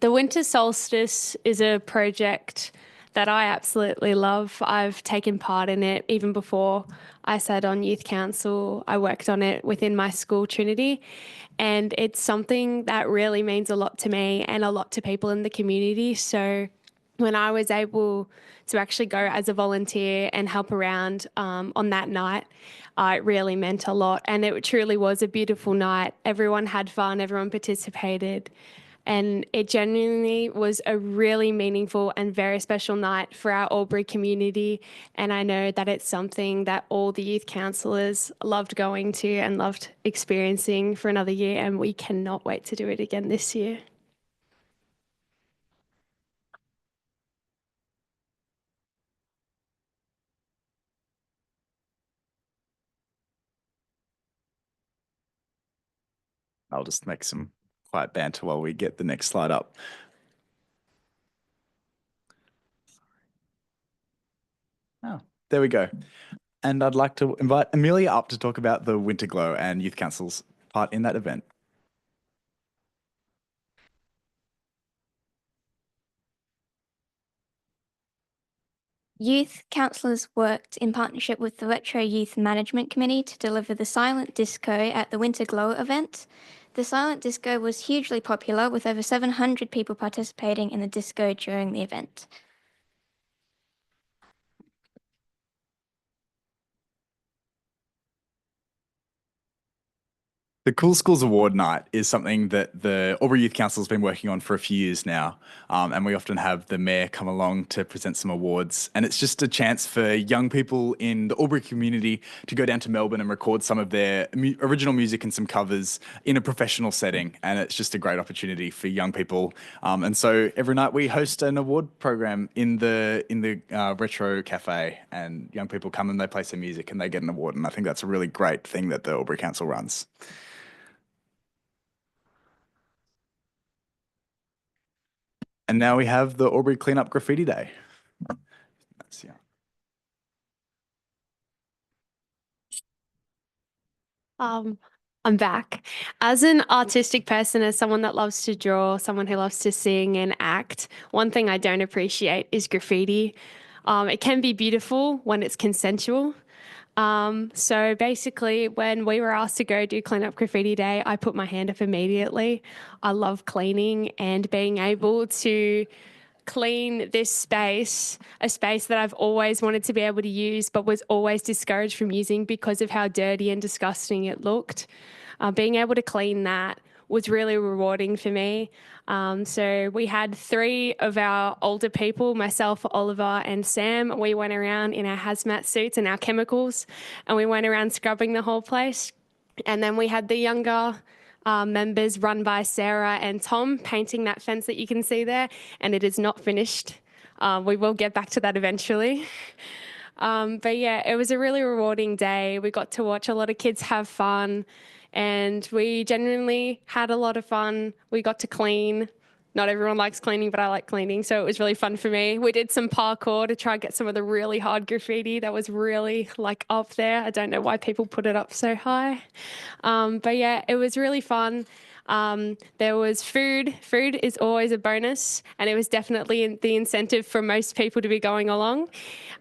The Winter Solstice is a project that I absolutely love. I've taken part in it even before I sat on Youth Council. I worked on it within my school, Trinity, and it's something that really means a lot to me and a lot to people in the community. So when I was able to actually go as a volunteer and help around on that night, it really meant a lot. And it truly was a beautiful night. Everyone had fun, everyone participated. And it genuinely was a really meaningful and very special night for our Albury community. And I know that it's something that all the youth councillors loved going to and loved experiencing for another year. And we cannot wait to do it again this year. I'll just make some quiet banter while we get the next slide up. Oh, there we go. And I'd like to invite Amelia up to talk about the Winter Glow and Youth Council's part in that event. Youth councillors worked in partnership with the Retro Youth Management Committee to deliver the Silent Disco at the Winter Glow event. The Silent Disco was hugely popular, with over 700 people participating in the disco during the event. The Cool Schools Award Night is something that the Albury Youth Council has been working on for a few years now. And we often have the mayor come along to present some awards. And it's just a chance for young people in the Albury community to go down to Melbourne and record some of their original music and some covers in a professional setting. And it's just a great opportunity for young people. And so every night we host an award program in the Retro Cafe, and young people come and they play some music and they get an award. And I think that's a really great thing that the Albury Council runs. And now we have the Albury Cleanup Graffiti Day. That's, yeah. I'm back. As an artistic person, as someone that loves to draw, someone who loves to sing and act, one thing I don't appreciate is graffiti. It can be beautiful when it's consensual. So basically, when we were asked to go do Cleanup Graffiti Day, I put my hand up immediately. I love cleaning and being able to clean this space, a space that I've always wanted to be able to use, but was always discouraged from using because of how dirty and disgusting it looked. Being able to clean that was really rewarding for me. So we had 3 of our older people, myself, Oliver and Sam. We went around in our hazmat suits and our chemicals, and we went around scrubbing the whole place. And then we had the younger members run by Sarah and Tom painting that fence that you can see there, and it is not finished. We will get back to that eventually. But yeah, it was a really rewarding day. We got to watch a lot of kids have fun, and we genuinely had a lot of fun. We got to clean. Not everyone likes cleaning, but I like cleaning, so it was really fun for me. We did some parkour to try and get some of the really hard graffiti that was really like up there. I don't know why people put it up so high. But yeah, it was really fun. There was food. Food is always a bonus, and it was definitely the incentive for most people to be going along.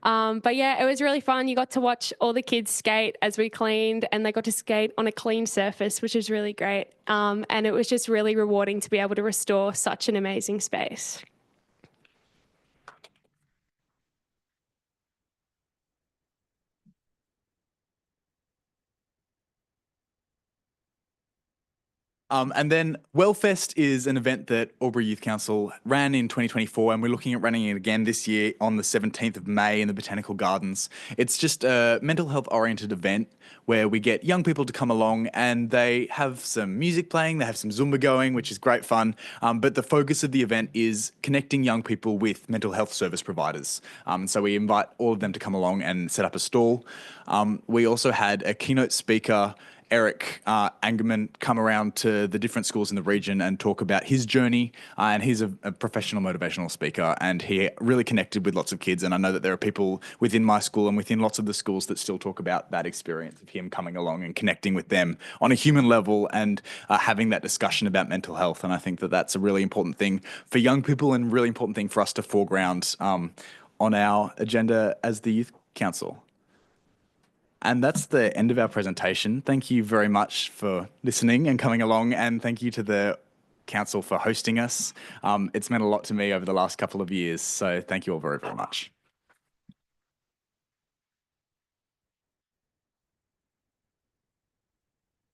But yeah, it was really fun. You got to watch all the kids skate as we cleaned, and they got to skate on a clean surface, which is really great. And it was just really rewarding to be able to restore such an amazing space. And then Wellfest is an event that Albury Youth Council ran in 2024, and we're looking at running it again this year on the 17th of May in the Botanical Gardens. It's just a mental health oriented event where we get young people to come along and they have some music playing, they have some Zumba going, which is great fun. But the focus of the event is connecting young people with mental health service providers. So we invite all of them to come along and set up a stall. We also had a keynote speaker, Eric Angerman, come around to the different schools in the region and talk about his journey. And he's a professional motivational speaker, and he really connected with lots of kids. And I know that there are people within my school and within lots of the schools that still talk about that experience of him coming along and connecting with them on a human level and having that discussion about mental health. And I think that that's a really important thing for young people and really important thing for us to foreground on our agenda as the Youth Council. And that's the end of our presentation. Thank you very much for listening and coming along, and thank you to the council for hosting us. It's meant a lot to me over the last couple of years, so thank you all very, very much.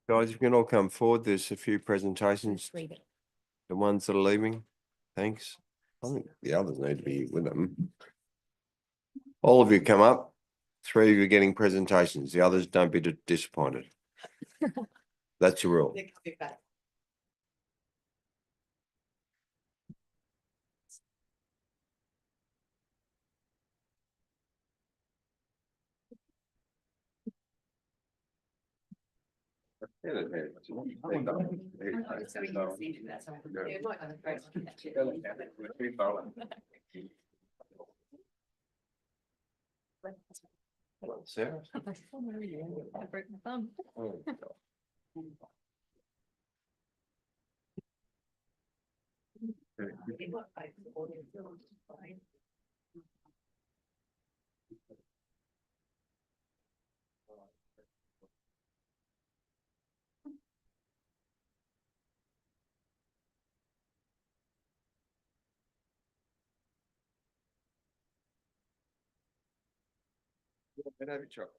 Guys, if you can all come forward, there's a few presentations. The ones that are leaving, thanks. I think the others need to be with them. All of you come up. 3 of you are getting presentations. The others, don't be disappointed. That's your rule. Sarah? I broke my thumb. Oh, have your chocolate.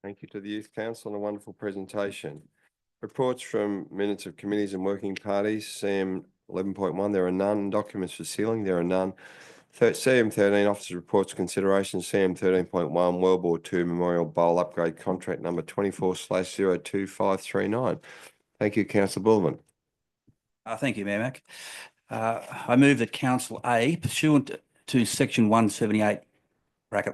Thank you to the Youth Council on a wonderful presentation. Reports from minutes of committees and working parties. CM 11.1, there are none. Documents for sealing, there are none. CM 13, Officers' Reports Consideration. CM 13.1, World War II Memorial Bowl Upgrade Contract number 24/02539. Thank you, Councillor Bullman. Thank you, Mayor Mac. I move that Council A, pursuant to Section 178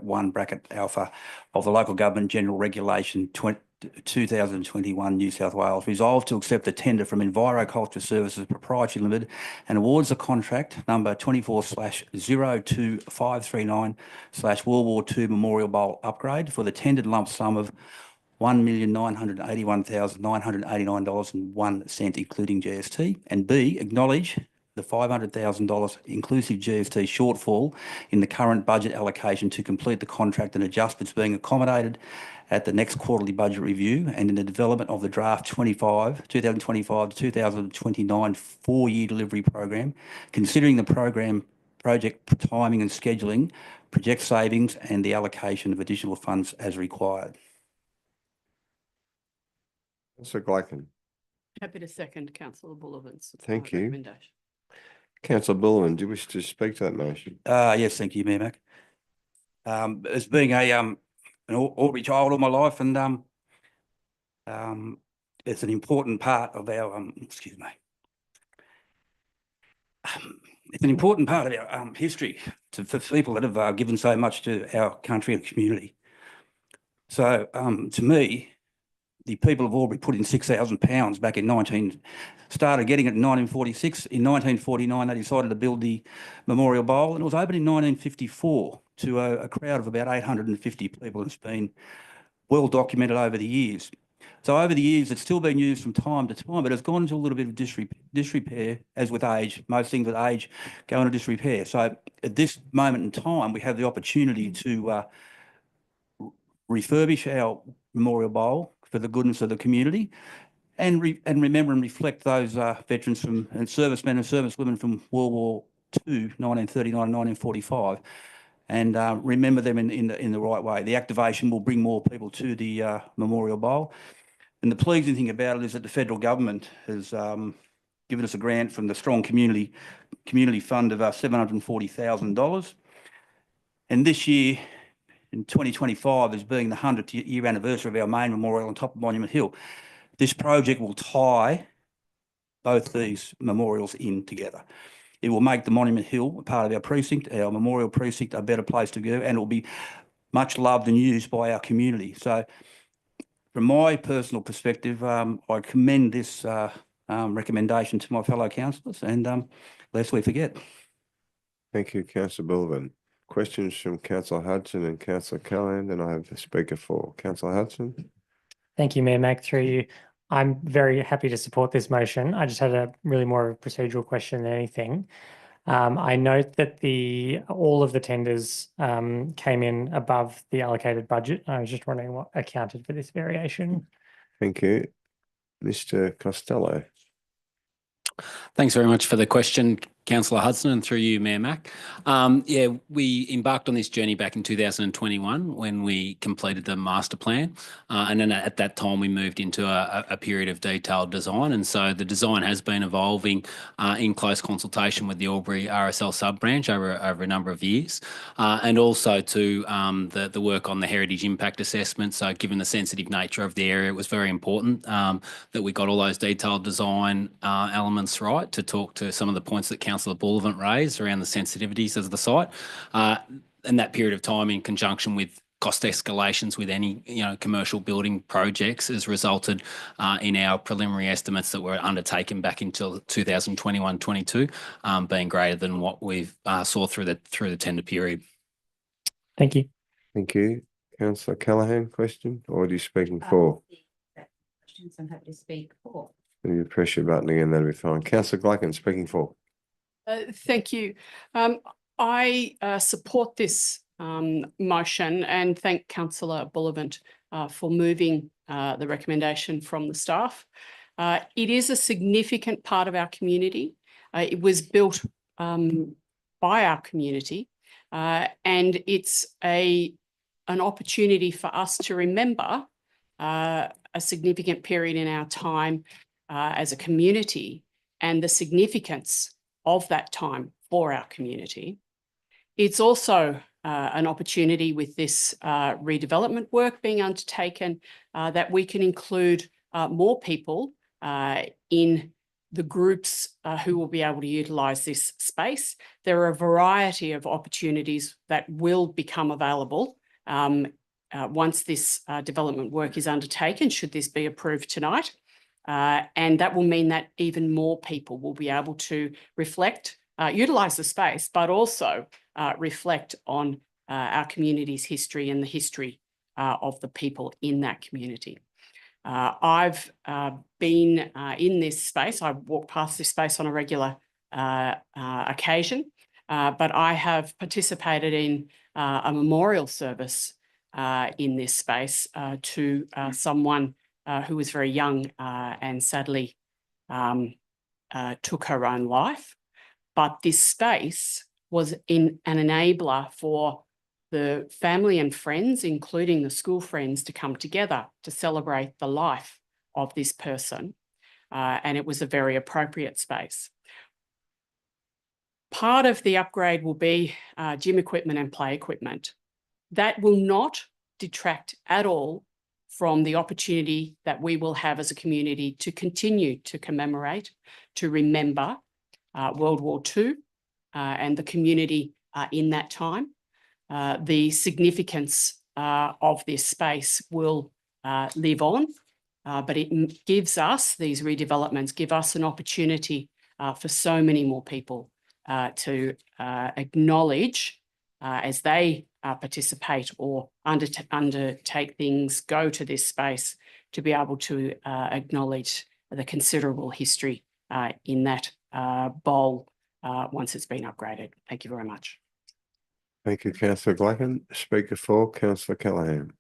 (1) alpha of the Local Government General Regulation 2021 New South Wales, resolve to accept a tender from Enviroculture Services Proprietary Limited and awards the contract number 24/02539/World War II Memorial Bowl Upgrade for the tendered lump sum of $1,981,989.01, including GST, and B, acknowledge the $500,000 inclusive GST shortfall in the current budget allocation to complete the contract and adjustments being accommodated at the next quarterly budget review and in the development of the draft 2025 to 2029 4-year delivery program, considering the project timing and scheduling, project savings and the allocation of additional funds as required. Councillor Gleichen. Happy to second Councillor Bullivant's Thank you. recommendation. Councillor Bullman, do you wish to speak to that motion? Yes, thank you, Mayor Mac. As being an Albury child all my life, and it's an important part of our it's an important part of our history for people that have given so much to our country and community. So to me, the people of Albury put in £6,000 back in started getting it in 1946. In 1949, they decided to build the Memorial Bowl, and it was opened in 1954 to a crowd of about 850 people. It's been well documented over the years. So over the years, it's still been used from time to time, but it's gone into a little bit of disrepair, as with age. Most things with age go into disrepair. So at this moment in time, we have the opportunity to refurbish our Memorial Bowl for the goodness of the community, and remember and reflect those veterans and servicemen and servicewomen from World War II, 1939 and 1945, and remember them in the right way. The activation will bring more people to the Memorial Bowl. And the pleasing thing about it is that the federal government has given us a grant from the Strong Community Fund of $740,000. And this year, in 2025, as being the 100th year anniversary of our main memorial on top of Monument Hill, this project will tie both these memorials in together. It will make the Monument Hill a part of our precinct, our memorial precinct, a better place to go, and it will be much loved and used by our community. So from my personal perspective, I commend this recommendation to my fellow councillors, and lest we forget. Thank you, Councillor Bullivan. Questions from Councillor Hudson and Councillor Callaghan, and I have the speaker for Councillor Hudson. Thank you, Mayor Mac. Through you, I'm very happy to support this motion. I just had a really more of a procedural question than anything. I note that all of the tenders came in above the allocated budget. I was just wondering what accounted for this variation. Thank you. Mr. Costello. Thanks very much for the question, Councillor Hudson, and through you, Mayor Mac. Yeah, we embarked on this journey back in 2021 when we completed the master plan. And then at that time, we moved into a period of detailed design. And so the design has been evolving in close consultation with the Albury RSL sub-branch over a number of years. And also to the work on the heritage impact assessment. So given the sensitive nature of the area, it was very important that we got all those detailed design elements right to talk to some of the points that Councillor Bullivan raised around the sensitivities of the site. And that period of time, in conjunction with cost escalations with any commercial building projects, has resulted in our preliminary estimates that were undertaken back until 2021-22 being greater than what we've saw through the tender period. Thank you. Thank you. Councillor Callaghan, question, or are you speaking for? Questions, I'm happy to speak for. If you press your button again, that'll be fine. Councillor Gleichen, speaking for. Thank you. I support this motion and thank Councillor Bullivant for moving the recommendation from the staff. It is a significant part of our community. It was built by our community, and it's an opportunity for us to remember a significant period in our time as a community and the significance of that time for our community. It's also an opportunity with this redevelopment work being undertaken that we can include more people in the groups who will be able to utilise this space. There are a variety of opportunities that will become available once this development work is undertaken, should this be approved tonight. And that will mean that even more people will be able to reflect, utilise the space, but also reflect on our community's history and the history of the people in that community. I've been in this space. I walk past this space on a regular occasion, but I have participated in a memorial service in this space to someone who was very young and sadly took her own life. But this space was an enabler for the family and friends, including the school friends, to come together to celebrate the life of this person. And it was a very appropriate space. Part of the upgrade will be gym equipment and play equipment. That will not detract at all from the opportunity that we will have as a community to continue to commemorate, to remember World War II and the community in that time. The significance of this space will live on, but it gives us, these redevelopments give us an opportunity for so many more people to acknowledge as they participate or undertake things, go to this space, to be able to acknowledge the considerable history in that bowl once it's been upgraded. Thank you very much. Thank you, Councillor Gleichen. Speaker for Councillor Callaghan.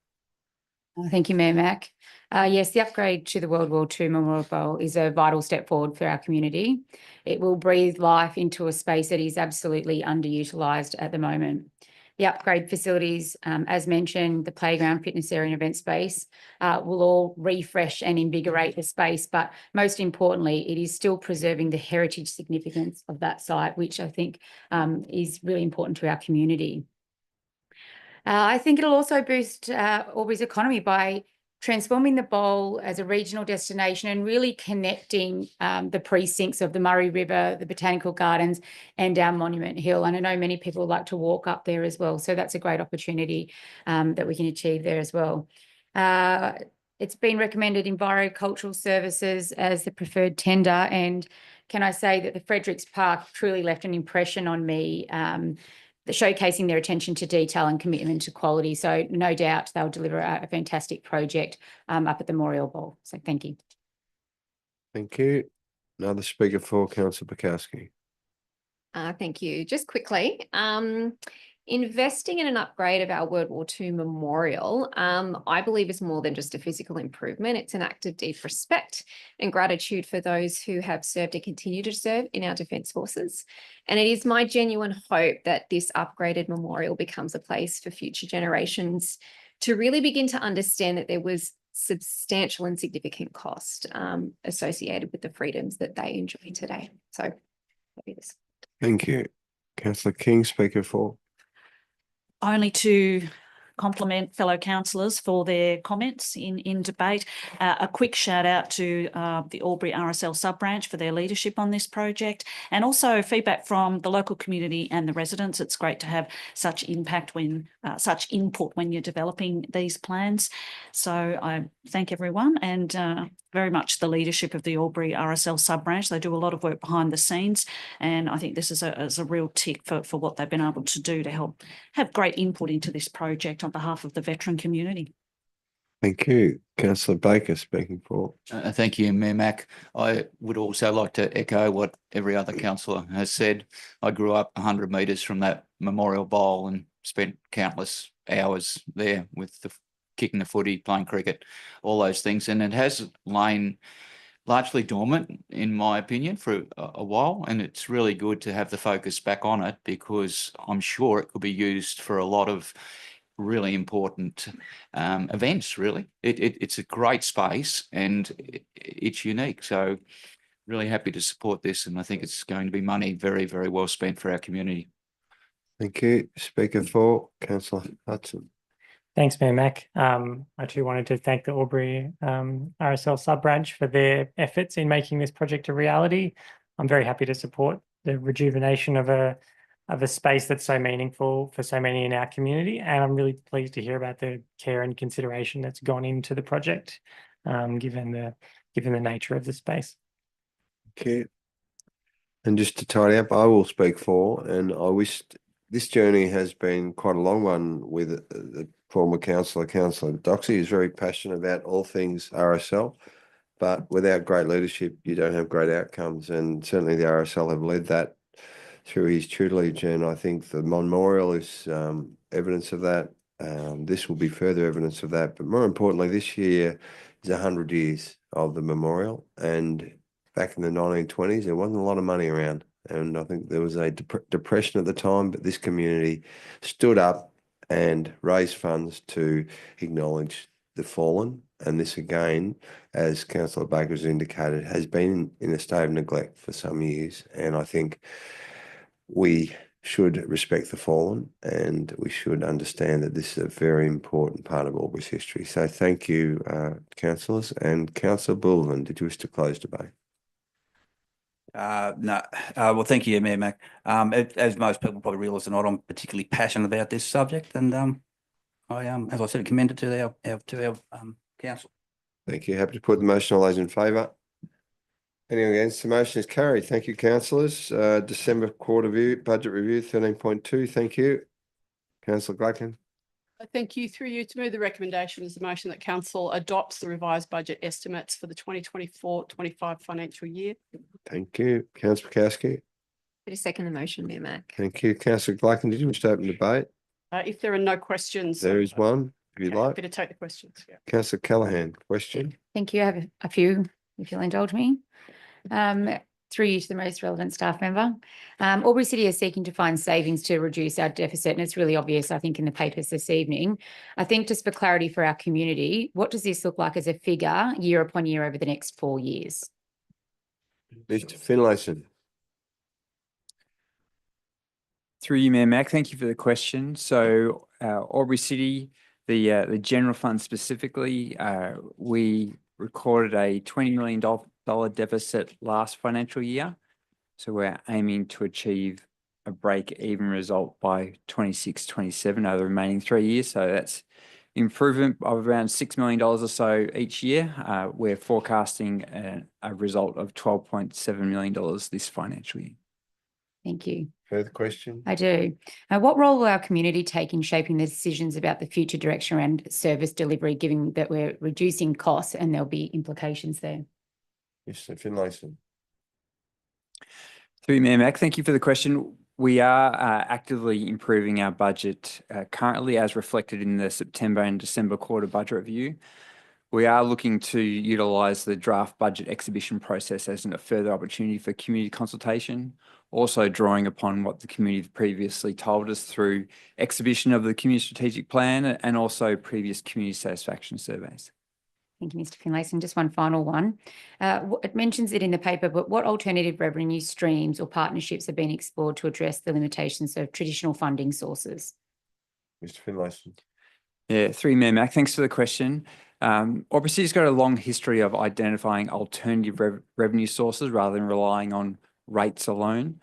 Thank you, Mayor Mac. Yes, the upgrade to the World War II Memorial Bowl is a vital step forward for our community. It will breathe life into a space that is absolutely underutilised at the moment. The upgrade facilities, as mentioned, the playground, fitness area and event space will all refresh and invigorate the space. But most importantly, it is still preserving the heritage significance of that site, which I think is really important to our community. I think it'll also boost Albury's economy by transforming the bowl as a regional destination and really connecting the precincts of the Murray River, the Botanical Gardens and our Monument Hill. And I know many people like to walk up there as well. So that's a great opportunity that we can achieve there as well. It's been recommended Envirocultural Services as the preferred tender. And can I say that the Fredericks Park truly left an impression on me, showcasing their attention to detail and commitment to quality. So no doubt they'll deliver a fantastic project up at the Memorial Bowl. So thank you. Thank you. Another speaker for Councillor Bukowski. Thank you. Just quickly, investing in an upgrade of our World War II memorial, I believe is more than just a physical improvement. It's an act of deep respect and gratitude for those who have served and continue to serve in our Defence Forces. And it is my genuine hope that this upgraded memorial becomes a place for future generations to really begin to understand that there was substantial and significant cost associated with the freedoms that they enjoy today. So that'd be this. Thank you. Councillor King, speaker for. Only to compliment fellow councillors for their comments in debate. A quick shout out to the Albury RSL sub-branch for their leadership on this project, and also feedback from the local community and the residents. It's great to have such impact when, such input when you're developing these plans. So I thank everyone and very much the leadership of the Albury RSL sub-branch. They do a lot of work behind the scenes, and I think this is a real tick for what they've been able to do to help have great input into this project on behalf of the veteran community. Thank you. Councillor Baker, speaking for. Thank you, Mayor Mac. I would also like to echo what every other councillor has said. I grew up 100 metres from that Memorial Bowl and spent countless hours there with the kicking the footy, playing cricket, all those things. And it has lain largely dormant, in my opinion, for a while. And it's really good to have the focus back on it, because I'm sure it could be used for a lot of really important events, really. It's a great space and it's unique. So really happy to support this. And I think it's going to be money very, very well spent for our community. Thank you. Speaker for, Councillor Hudson. Thanks, Mayor Mac. I too wanted to thank the Albury RSL sub-branch for their efforts in making this project a reality. I'm very happy to support the rejuvenation of a space that's so meaningful for so many in our community. And I'm really pleased to hear about the care and consideration that's gone into the project, given the nature of the space. Okay. And just to tidy up, I will speak for, and I wish this journey has been quite a long one with the former councillor, Councillor Doxey, who's very passionate about all things RSL, but without great leadership, you don't have great outcomes. And certainly the RSL have led that through his tutelage, and I think the memorial is evidence of that. This will be further evidence of that, but more importantly, this year is 100 years of the memorial, and back in the 1920s, there wasn't a lot of money around, and I think there was a depression at the time, but this community stood up and raised funds to acknowledge the fallen, and this again, as Councillor Baker has indicated, has been in a state of neglect for some years, and I think we should respect the fallen, and we should understand that this is a very important part of Albury's history. So thank you, councillors. And Councillor Bullivan, did you wish to close debate? No. Well, thank you, Mayor Mac. As most people probably realise or not, I'm particularly passionate about this subject, and I as I said, commend it to our council. Thank you. Happy to put the motion. All those in favour? Anyone against? The motion is carried. Thank you, councillors. December quarter budget review 13.2. Thank you. Councillor Gladkin. Thank you. Through you, to move the recommendation is the motion that council adopts the revised budget estimates for the 2024-25 financial year. Thank you. Councillor Bukowski. To second the motion, Mayor Mac. Thank you. Councillor Gladkin, did you wish to open debate? If there are no questions. There is one. if you'd Okay, like. happy to take the questions. Yeah. Councillor Callaghan, question. Thank you. I have a few, if you'll indulge me. Through you to the most relevant staff member. Albury City is seeking to find savings to reduce our deficit, and it's really obvious, I think, in the papers this evening. I think just for clarity for our community, what does this look like as a figure year upon year over the next 4 years? Mr. Finlayson. Through you, Mayor Mac, thank you for the question. So Albury City, the general fund specifically, we recorded a $20 million deficit last financial year. So we're aiming to achieve a break-even result by 26-27 over the remaining 3 years. So that's improvement of around $6 million or so each year. We're forecasting a result of $12.7 million this financial year. Thank you. Further question? I do. What role will our community take in shaping the decisions about the future direction around service delivery, given that we're reducing costs and there'll be implications there? Mr. Finlayson. Through you, Mayor Mac, thank you for the question. We are actively improving our budget currently as reflected in the September and December quarter budget review. We are looking to utilise the draft budget exhibition process as a further opportunity for community consultation, also drawing upon what the community previously told us through exhibition of the community strategic plan and also previous community satisfaction surveys. Thank you, Mr. Finlayson. Just one final one. It mentions it in the paper, but what alternative revenue streams or partnerships have been explored to address the limitations of traditional funding sources? Mr. Finlayson. Yeah, through you, Mayor Mac, thanks for the question. Albury City's got a long history of identifying alternative revenue sources rather than relying on rates alone,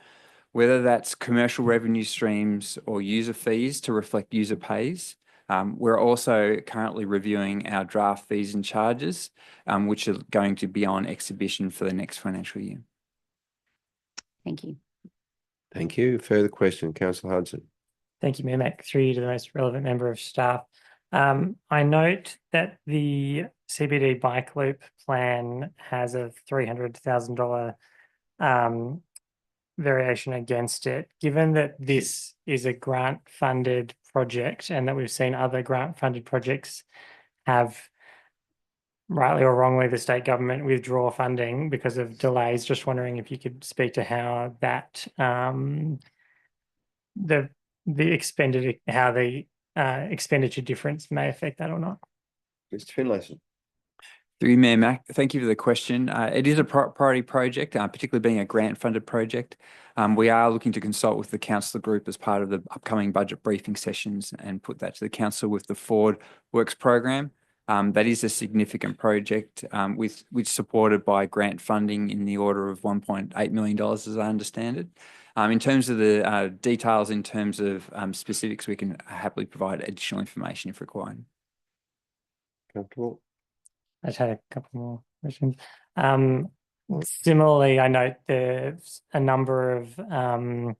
whether that's commercial revenue streams or user fees to reflect user pays. We're also currently reviewing our draft fees and charges, which are going to be on exhibition for the next financial year. Thank you. Thank you. Further question, Councillor Hudson. Thank you, Mayor Mac. Through you to the most relevant member of staff. I note that the CBD bike loop plan has a $300,000 variation against it. Given that this is a grant-funded project and that we've seen other grant-funded projects have, rightly or wrongly, the state government withdraw funding because of delays, just wondering if you could speak to how that the expenditure, how the expenditure difference may affect that or not. Mr. Finlayson. Through you, Mayor Mac, thank you for the question. It is a priority project, particularly being a grant-funded project. We are looking to consult with the council group as part of the upcoming budget briefing sessions and put that to the council with the Forward Works program. That is a significant project which supported by grant funding in the order of $1.8 million, as I understand it. In terms of the details, in terms of specifics, we can happily provide additional information if required. Comfortable? I just had a couple more questions. Similarly, I note there's a number of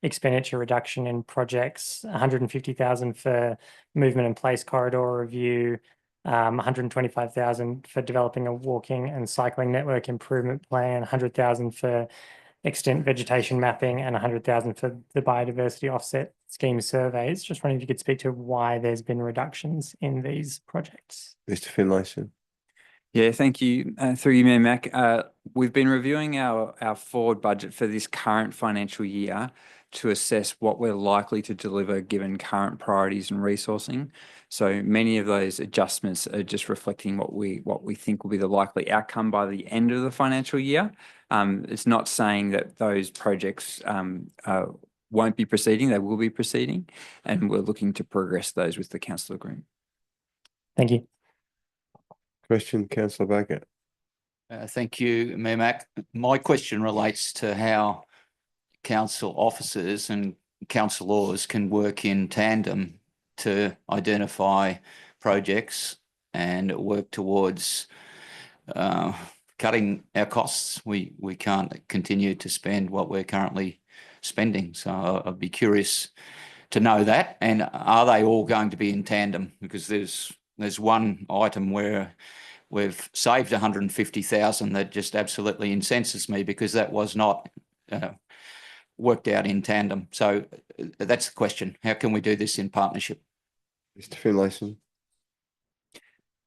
expenditure reduction in projects, 150,000 for movement and place corridor review, 125,000 for developing a walking and cycling network improvement plan, 100,000 for extent vegetation mapping, and 100,000 for the biodiversity offset scheme surveys. Just wondering if you could speak to why there's been reductions in these projects. Mr. Finlayson. Yeah, thank you. Through you, Mayor Mac. We've been reviewing our forward budget for this current financial year to assess what we're likely to deliver given current priorities and resourcing. So many of those adjustments are just reflecting what we think will be the likely outcome by the end of the financial year. It's not saying that those projects won't be proceeding, they will be proceeding, and we're looking to progress those with the council group. Thank you. Question, Councillor Baker. Thank you, Mayor Mac. My question relates to how council officers and councillors can work in tandem to identify projects and work towards cutting our costs. We can't continue to spend what we're currently spending. So I'd be curious to know that. And are they all going to be in tandem? Because there's one item where we've saved 150,000 that just absolutely incenses me because that was not worked out in tandem. So that's the question. How can we do this in partnership? Mr. Finlayson.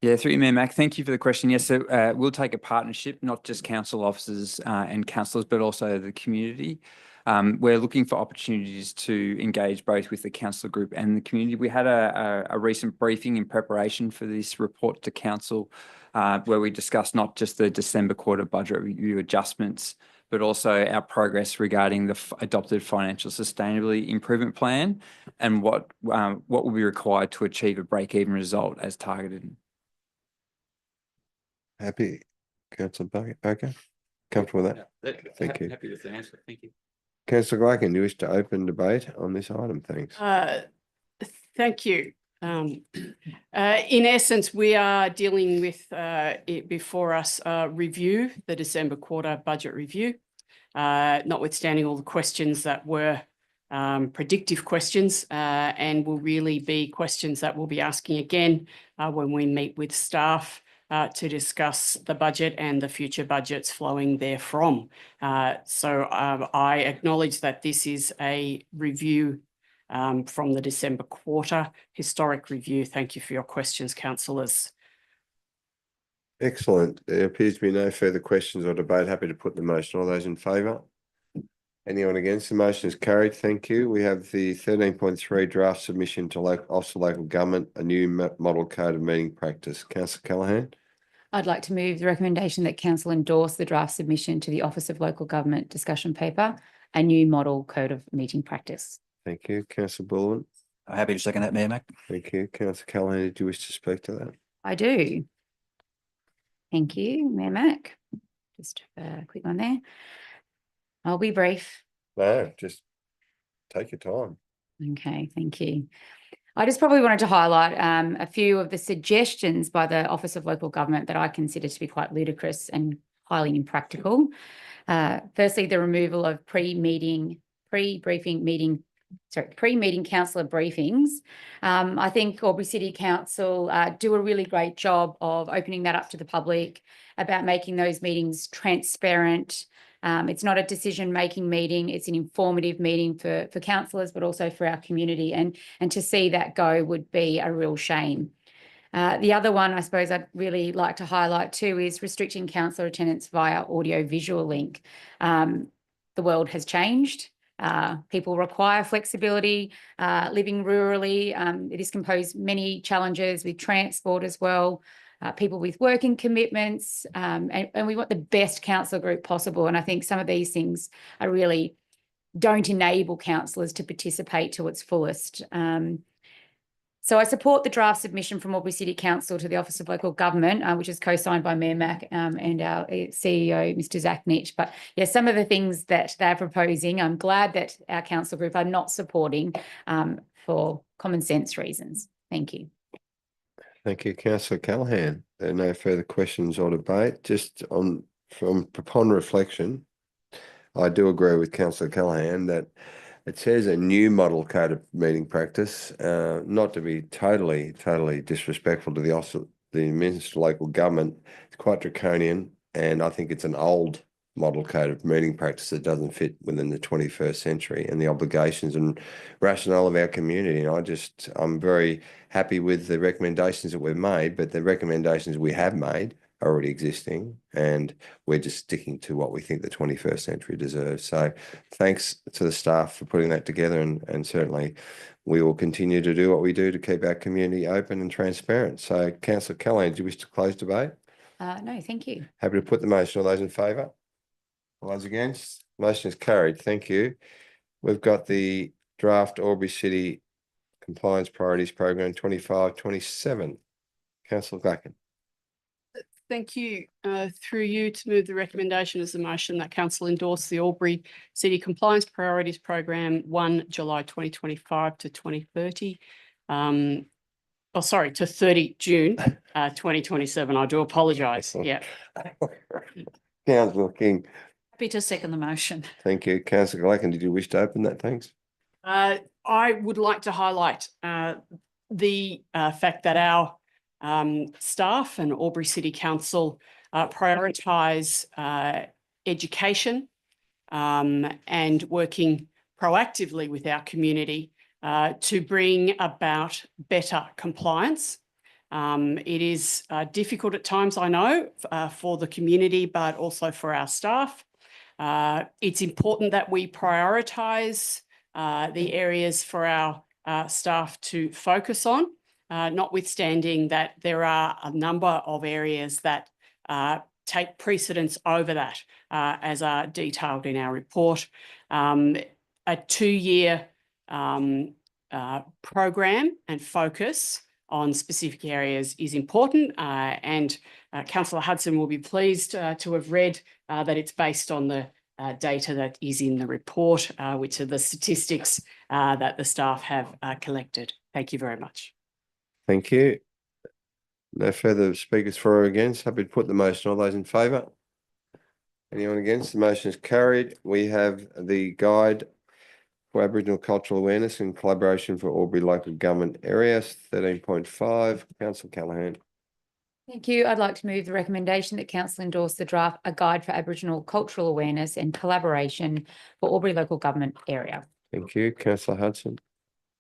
Yeah, through you, Mayor Mac. Thank you for the question. Yes, so we'll take a partnership, not just council officers and councillors, but also the community. We're looking for opportunities to engage both with the council group and the community. We had a recent briefing in preparation for this report to council where we discussed not just the December quarter budget review adjustments, but also our progress regarding the adopted financial sustainability improvement plan and what will be required to achieve a break-even result as targeted. Happy, Councillor Baker? Comfortable with that? Thank you. Happy with the answer. Thank you. Councillor Gleichen, do you wish to open debate on this item? Thanks. Thank you. In essence, we are dealing with it before us review, the December quarter budget review, notwithstanding all the questions that were predictive questions and will really be questions that we'll be asking again when we meet with staff to discuss the budget and the future budgets flowing therefrom. So I acknowledge that this is a review from the December quarter, historic review. Thank you for your questions, councillors. Excellent. There appears to be no further questions or debate. Happy to put the motion. All those in favour? Anyone against? The motion is carried. Thank you. We have the 13.3 draft submission to Office of Local Government, a new model code of meeting practice. Councillor Callaghan. I'd like to move the recommendation that council endorse the draft submission to the Office of Local Government discussion paper, a new model code of meeting practice. Thank you. Councillor Bullman. I'm happy to second that, Mayor Mac. Thank you. Councillor Callaghan, did you wish to speak to that? I do. Thank you, Mayor Mac. Just a quick one there. I'll be brief. No, just take your time. Okay, thank you. I just probably wanted to highlight a few of the suggestions by the Office of Local Government that I consider to be quite ludicrous and highly impractical. Firstly, the removal of pre-meeting councillor briefings. I think Albury City Council do a really great job of opening that up to the public, about making those meetings transparent. It's not a decision-making meeting, it's an informative meeting for councillors, but also for our community. And to see that go would be a real shame. The other one, I suppose I'd really like to highlight too, is restricting councillor attendance via audio-visual link. The world has changed. People require flexibility, living rurally. It has composed many challenges with transport as well, people with working commitments, and we want the best council group possible. And I think some of these things are really don't enable councillors to participate to its fullest. So I support the draft submission from Albury City Council to the Office of Local Government, which is co-signed by Mayor Mac and our CEO, Mr. Zach Nitch. But yeah, some of the things that they're proposing, I'm glad that our council group are not supporting for common sense reasons. Thank you. Thank you, Councillor Callaghan. There are no further questions or debate. Just upon reflection, I do agree with Councillor Callaghan that it says a new model code of meeting practice, not to be totally disrespectful to the Office of the Minister of Local Government. It's quite draconian, and I think it's an old model code of meeting practice that doesn't fit within the 21st century and the obligations and rationale of our community. And I'm very happy with the recommendations that we've made, but the recommendations we have made are already existing, and we're just sticking to what we think the 21st century deserves. So thanks to the staff for putting that together, and certainly we will continue to do what we do to keep our community open and transparent. So Councillor Callaghan, do you wish to close debate? No, thank you. Happy to put the motion. All those in favour? All those against? Motion is carried. Thank you. We've got the draft Albury City Compliance Priorities Program 25-27. Councillor Gleichen. Thank you. Through you to move the recommendation as a motion that council endorse the Albury City Compliance Priorities Program 1 July 2025 to 2030. To 30 June 2027. I do apologise. Yeah. Councillor King. Happy to second the motion. Thank you. Councillor Gleichen, did you wish to open that? Thanks. I would like to highlight the fact that our staff and Albury City Council prioritise education and working proactively with our community to bring about better compliance It is difficult at times, I know, for the community, but also for our staff. It's important that we prioritise the areas for our staff to focus on, notwithstanding that there are a number of areas that take precedence over that, as are detailed in our report. A 2-year program and focus on specific areas is important, and Councillor Hudson will be pleased to have read that it's based on the data that is in the report, which are the statistics that the staff have collected. Thank you very much. Thank you. No further speakers for or against. Happy to put the motion. All those in favour? Anyone against? The motion is carried. We have the guide for Aboriginal cultural awareness and collaboration for Albury local government areas, 13.5. Councillor Callaghan. Thank you. I'd like to move the recommendation that council endorse the draft A Guide for Aboriginal Cultural Awareness and Collaboration for Albury local government area. Thank you. Councillor Hudson.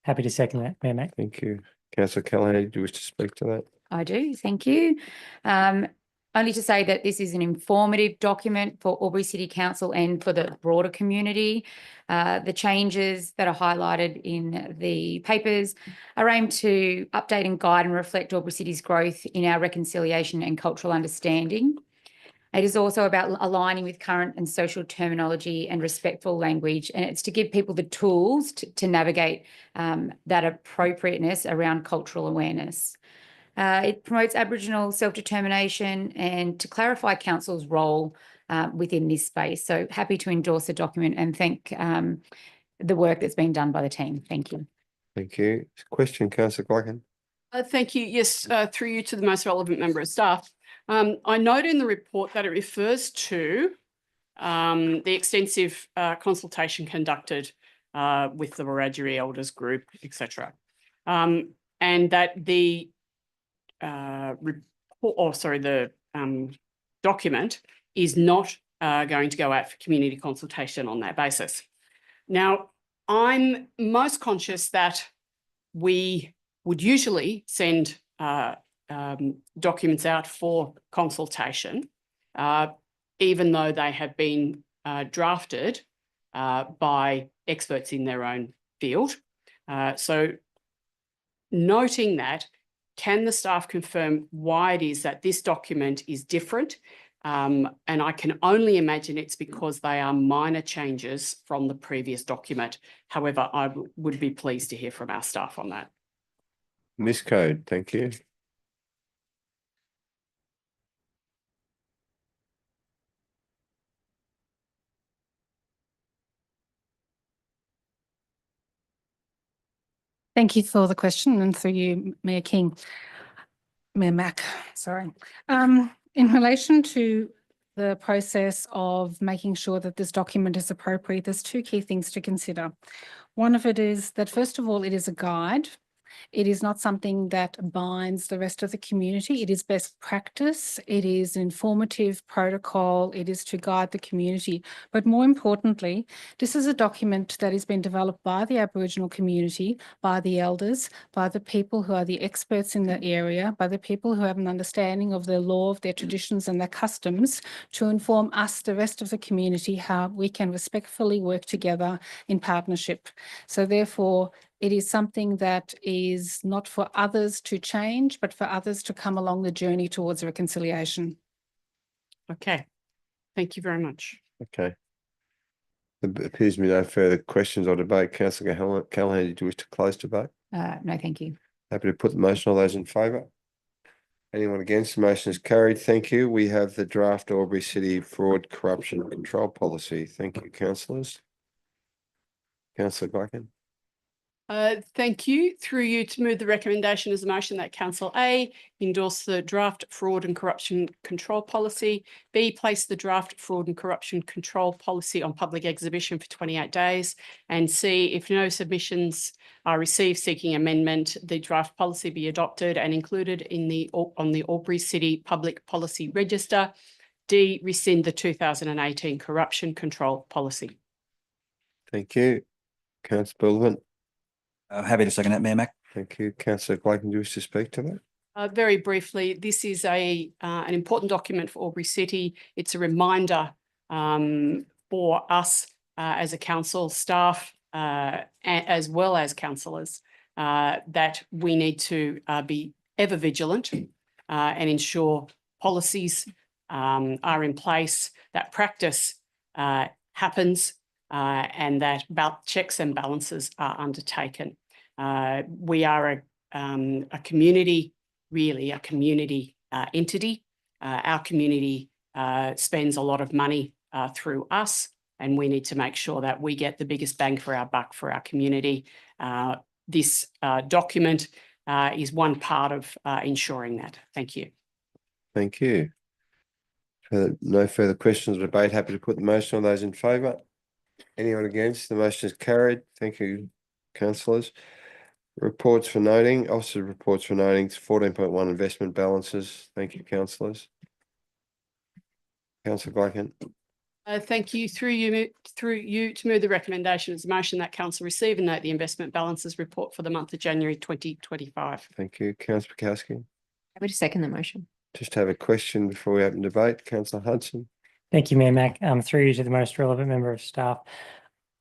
Happy to second that, Mayor Mac. Thank you. Councillor Callaghan, do you wish to speak to that? I do, thank you. Only to say that this is an informative document for Albury City Council and for the broader community. The changes that are highlighted in the papers are aimed to update and guide and reflect Albury City's growth in our reconciliation and cultural understanding. It is also about aligning with current and social terminology and respectful language, and it's to give people the tools to navigate that appropriateness around cultural awareness. It promotes Aboriginal self-determination and to clarify council's role within this space. So happy to endorse the document and thank the work that's been done by the team. Thank you. Thank you. Question, Councillor Glycan. Thank you. Yes, through you to the most relevant member of staff. I note in the report that it refers to the extensive consultation conducted with the Wiradjuri Elders Group, etc., and that the document is not going to go out for community consultation on that basis. Now, I'm most conscious that we would usually send documents out for consultation, even though they have been drafted by experts in their own field. So noting that, can the staff confirm why it is that this document is different? And I can only imagine it's because they are minor changes from the previous document. However, I would be pleased to hear from our staff on that. Ms. Code, thank you. Thank you for the question, and through you, Mayor Mac, sorry. In relation to the process of making sure that this document is appropriate, there's 2 key things to consider. One of it is that, first of all, it is a guide. It is not something that binds the rest of the community. It is best practice. It is informative protocol. It is to guide the community. But more importantly, this is a document that has been developed by the Aboriginal community, by the elders, by the people who are the experts in the area, by the people who have an understanding of their law, of their traditions and their customs, to inform us, the rest of the community, how we can respectfully work together in partnership. So therefore, it is something that is not for others to change, but for others to come along the journey towards reconciliation. Okay, thank you very much. Okay. There appears to be no further questions or debate. Councillor Callaghan, do you wish to close debate? No, thank you. Happy to put the motion. All those in favour? Anyone against? The motion is carried. Thank you. We have the draft Albury City Fraud, Corruption Control Policy. Thank you, councillors. Councillor Glycan. Thank you. Through you to move the recommendation as a motion that Council A endorse the draft Fraud and Corruption Control Policy, B place the draft Fraud and Corruption Control Policy on public exhibition for 28 days, and C, if no submissions are received seeking amendment, the draft policy be adopted and included in on the Albury City Public Policy Register. D, rescind the 2018 Corruption Control Policy. Thank you. Councillor Bullivant. Happy to second that, Mayor Mac. Thank you. Councillor Glycan, do you wish to speak to that? Very briefly, this is an important document for Albury City. It's a reminder for us as a council staff, as well as councillors, that we need to be ever vigilant and ensure policies are in place, that practice happens, and that checks and balances are undertaken. We are a community, really a community entity. Our community spends a lot of money through us, and we need to make sure that we get the biggest bang for our buck for our community. This document is one part of ensuring that. Thank you. Thank you. No further questions or debate. Happy to put the motion. On those in favour? Anyone against? The motion is carried. Thank you, councillors. Reports for noting. Officer reports for noting. 14.1 investment balances. Thank you, councillors. Councillor Gleichen. Thank you. Through you to move the recommendation as a motion that council receive and note the investment balances report for the month of January 2025. Thank you. Councillor Bukowski. Happy to second the motion. Just have a question before we open debate. Councillor Hudson. Thank you, Mayor Mac. Through you to the most relevant member of staff.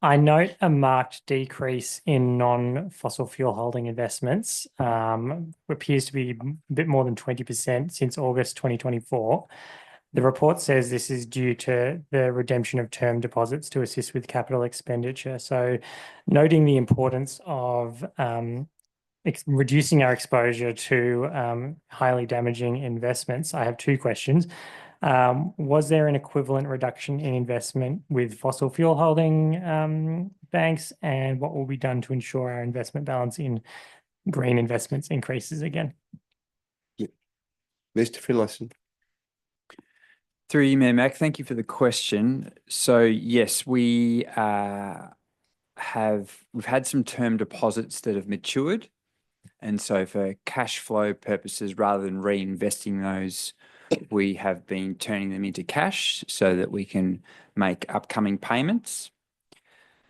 I note a marked decrease in non-fossil fuel holding investments, appears to be a bit more than 20% since August 2024. The report says this is due to the redemption of term deposits to assist with capital expenditure. So noting the importance of reducing our exposure to highly damaging investments, I have two questions. Was there an equivalent reduction in investment with fossil fuel holding banks, and what will be done to ensure our investment balance in green investments increases again? Mr. Finlayson. Through you, Mayor Mac, thank you for the question. So yes, we've had some term deposits that have matured, and so for cash flow purposes, rather than reinvesting those, we have been turning them into cash so that we can make upcoming payments.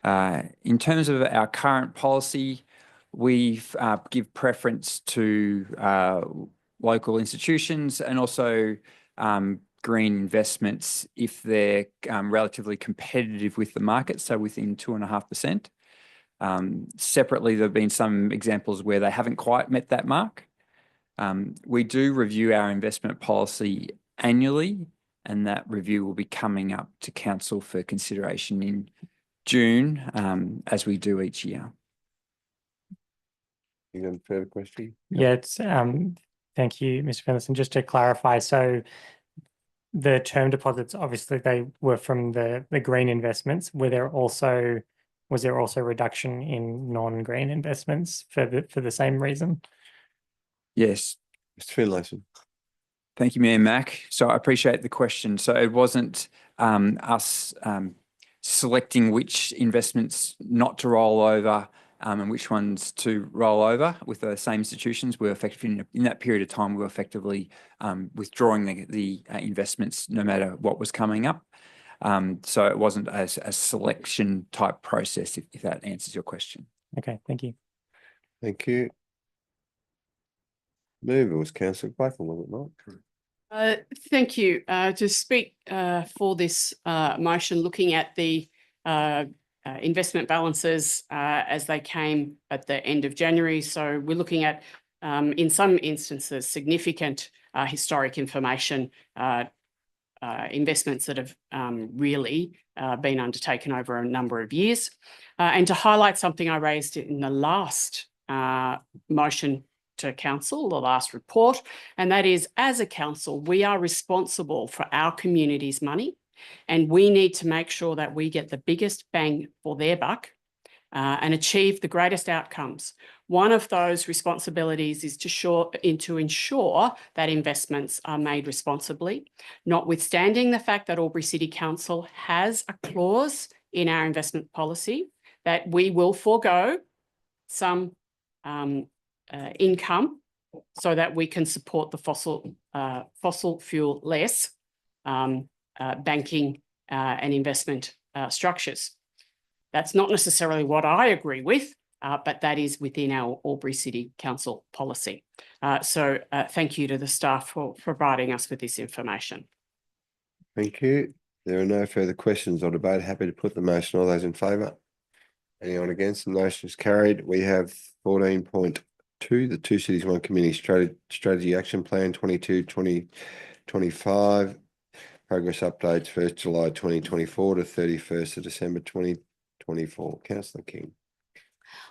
In terms of our current policy, we give preference to local institutions and also green investments if they're relatively competitive with the market, so within 2.5%. Separately, there have been some examples where they haven't quite met that mark. We do review our investment policy annually, and that review will be coming up to council for consideration in June, as we do each year. You got a further question? Yeah, thank you, Mr. Finlayson. Just to clarify, so the term deposits, obviously they were from the green investments. Was there also reduction in non-green investments for the same reason? Yes. Mr. Finlayson. Thank you, Mayor Mac. So I appreciate the question. So it wasn't us selecting which investments not to roll over and which ones to roll over with the same institutions. We're effectively, in that period of time, we were effectively withdrawing the investments no matter what was coming up. So it wasn't a selection type process, if that answers your question. Okay, thank you. Thank you. Move, it was Councillor Blackman, was it not? Thank you. To speak for this motion, looking at the investment balances as they came at the end of January. So we're looking at, in some instances, significant historic information, investments that have really been undertaken over a number of years. And to highlight something I raised in the last motion to council, the last report, and that is, as a council, we are responsible for our community's money, and we need to make sure that we get the biggest bang for their buck and achieve the greatest outcomes. One of those responsibilities is to ensure that investments are made responsibly, notwithstanding the fact that Albury City Council has a clause in our investment policy that we will forego some income so that we can support the fossil fuel less banking and investment structures. That's not necessarily what I agree with, but that is within our Albury City Council policy. So thank you to the staff for providing us with this information. Thank you. There are no further questions or debate. Happy to put the motion. All those in favour? Anyone against? The motion is carried. We have 14.2, the Two Cities One Community Strategy Action Plan 22-2025. Progress updates 1st July 2024 to 31st of December 2024. Councillor King.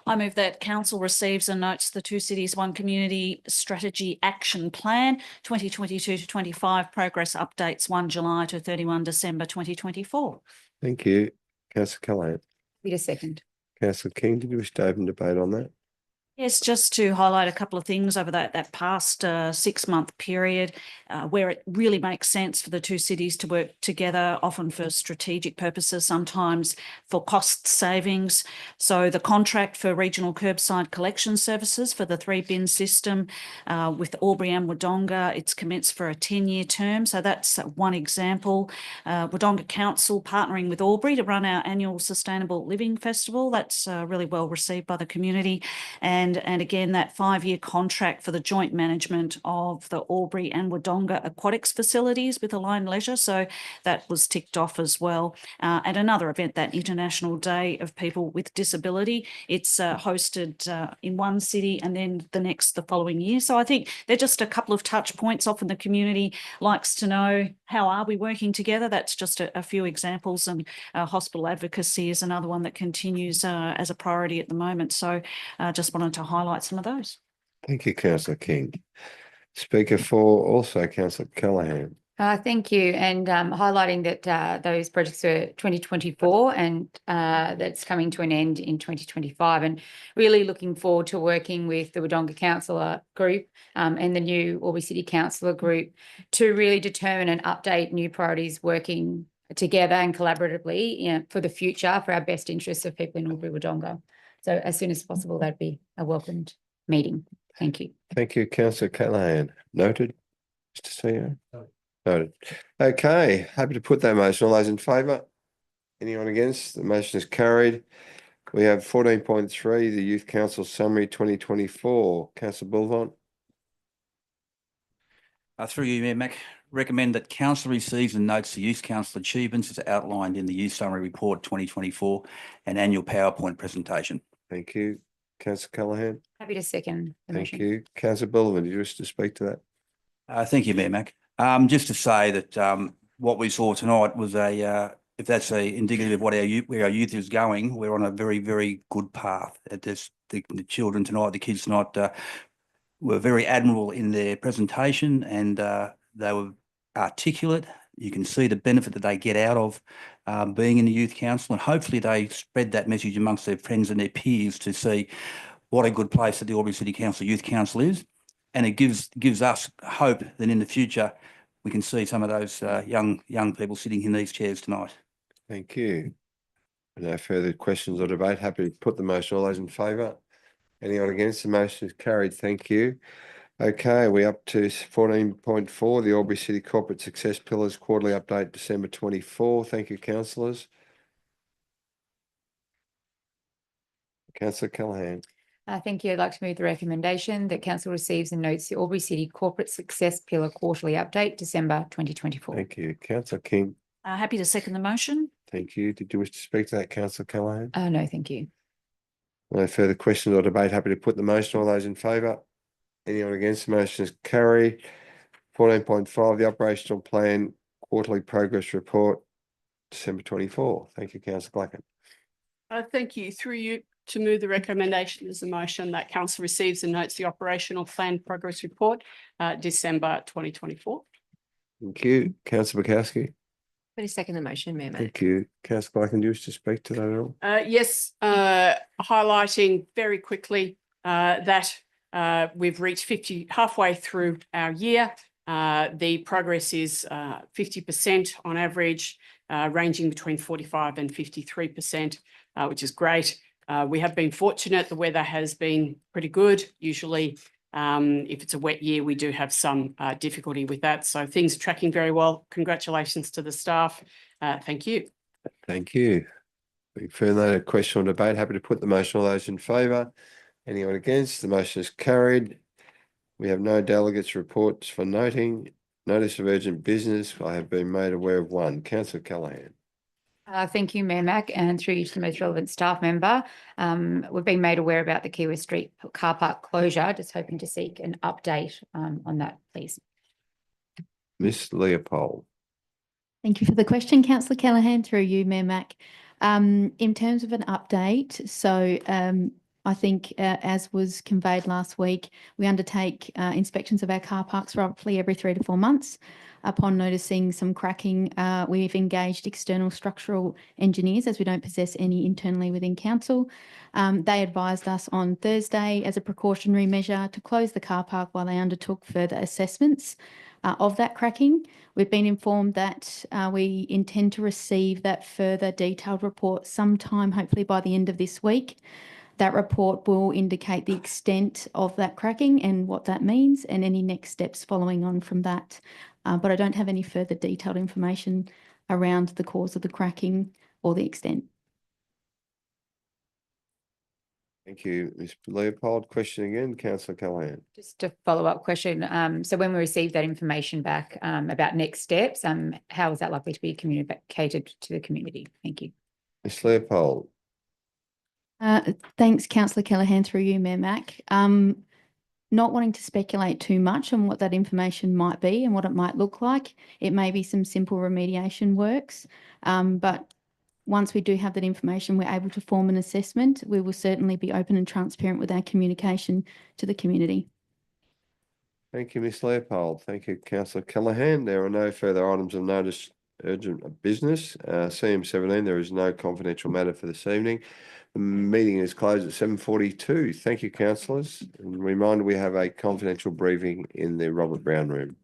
I move that council receives and notes the Two Cities One Community Strategy Action Plan 2022 to 25 progress updates 1 July to 31 December 2024. Thank you. Councillor Callaghan. Need a second. Councillor King, did you wish to open debate on that? Yes, just to highlight a couple of things over that past 6-month period where it really makes sense for the two cities to work together, often for strategic purposes, sometimes for cost savings. So the contract for regional curbside collection services for the 3-bin system with Albury and Wodonga, it's commenced for a 10-year term. So that's one example. Wodonga Council partnering with Albury to run our annual Sustainable Living Festival. That's really well received by the community. And again, that 5-year contract for the joint management of the Albury and Wodonga aquatics facilities with Align Leisure. So that was ticked off as well. And another event, that International Day of People with Disability. It's hosted in one city and then the next the following year. So I think they're just a couple of touch points. Often the community likes to know, how are we working together? That's just a few examples. And hospital advocacy is another one that continues as a priority at the moment. So just wanted to highlight some of those. Thank you, Councillor King. Speaker 4, also Councillor Callaghan. Thank you. And highlighting that those projects are 2024 and that's coming to an end in 2025, and really looking forward to working with the Wodonga Councillor group and the new Albury City Councillor group to really determine and update new priorities, working together and collaboratively for the future for our best interests of people in Albury Wodonga. So as soon as possible, that'd be a welcomed meeting. Thank you. Thank you, Councillor Callaghan. Noted. Mr. CEO. Noted. Okay, happy to put that motion. All those in favour? Anyone against? The motion is carried. We have 14.3, the Youth Council Summary 2024. Councillor Bullivant. Through you, Mayor Mac, recommend that council receives and notes the Youth Council achievements as outlined in the Youth Summary Report 2024 and annual PowerPoint presentation. Thank you. Councillor Callaghan. Happy to second the Thank motion. you. Councillor Bullivant, do you wish to speak to that? Thank you, Mayor Mac. Just to say that what we saw tonight was if that's indicative of what where our youth is going, we're on a very, very good path. The children tonight, the kids tonight, were very admirable in their presentation, and they were articulate. You can see the benefit that they get out of being in the Youth Council, and hopefully they spread that message amongst their friends and their peers to see what a good place that the Albury City Council Youth Council is. And it gives us hope that in the future we can see some of those young people sitting in these chairs tonight. Thank you. No further questions or debate. Happy to put the motion. All those in favour? Anyone against? The motion is carried. Thank you. Okay, we're up to 14.4, the Albury City Corporate Success Pillars Quarterly Update, December 24. Thank you, councillors. Councillor Callaghan. Thank you. I'd like to move the recommendation that council receives and notes the Albury City Corporate Success Pillar Quarterly Update, December 2024. Thank you. Councillor King. Happy to second the motion. Thank you. Did you wish to speak to that, Councillor Callaghan? No, thank you. No further questions or debate. Happy to put the motion. All those in favour? Anyone against? The motion is carried. 14.5, the Operational Plan Quarterly Progress Report, December 24. Thank you, Councillor Clacken. Thank you. Through you to move the recommendation as a motion that council receives and notes the Operational Plan Progress Report, December 2024. Thank you. Councillor Bukowski. But a second the motion, Mayor Mac. Thank you. Councillor Clacken, do you wish to speak to that at all? Yes, highlighting very quickly that we've reached halfway through our year. The progress is 50% on average, ranging between 45 and 53%, which is great. We have been fortunate. The weather has been pretty good. Usually, if it's a wet year, we do have some difficulty with that. So things are tracking very well. Congratulations to the staff. Thank you. Thank you. Further question or debate? Happy to put the motion. All those in favour? Anyone against? The motion is carried. We have no delegates reports for noting. Notice of urgent business. I have been made aware of one. Councillor Callaghan. Thank you, Mayor Mac, and through you to the most relevant staff member. We've been made aware about the Key West Street car park closure. Just hoping to seek an update on that, please. Miss Leopold. Thank you for the question, Councillor Callaghan, through you, Mayor Mac. In terms of an update, so I think as was conveyed last week, we undertake inspections of our car parks roughly every 3 to 4 months. Upon noticing some cracking, we've engaged external structural engineers as we don't possess any internally within council. They advised us on Thursday as a precautionary measure to close the car park while they undertook further assessments of that cracking. We've been informed that we intend to receive that further detailed report sometime, hopefully by the end of this week. That report will indicate the extent of that cracking and what that means and any next steps following on from that. But I don't have any further detailed information around the cause of the cracking or the extent. Thank you, Ms. Leopold. Question again, Councillor Callaghan. Just a follow-up question. So when we receive that information back about next steps, how is that likely to be communicated to the community? Thank you. Ms. Leopold. Thanks, Councillor Callaghan, through you, Mayor Mac. Not wanting to speculate too much on what that information might be and what it might look like. It may be some simple remediation works, but once we do have that information, we're able to form an assessment. We will certainly be open and transparent with our communication to the community. Thank you, Ms. Leopold. Thank you, Councillor Callaghan. There are no further items of notice urgent business. CM17, there is no confidential matter for this evening. The meeting is closed at 7:42. Thank you, councillors. And reminder, we have a confidential briefing in the Robert Brown room.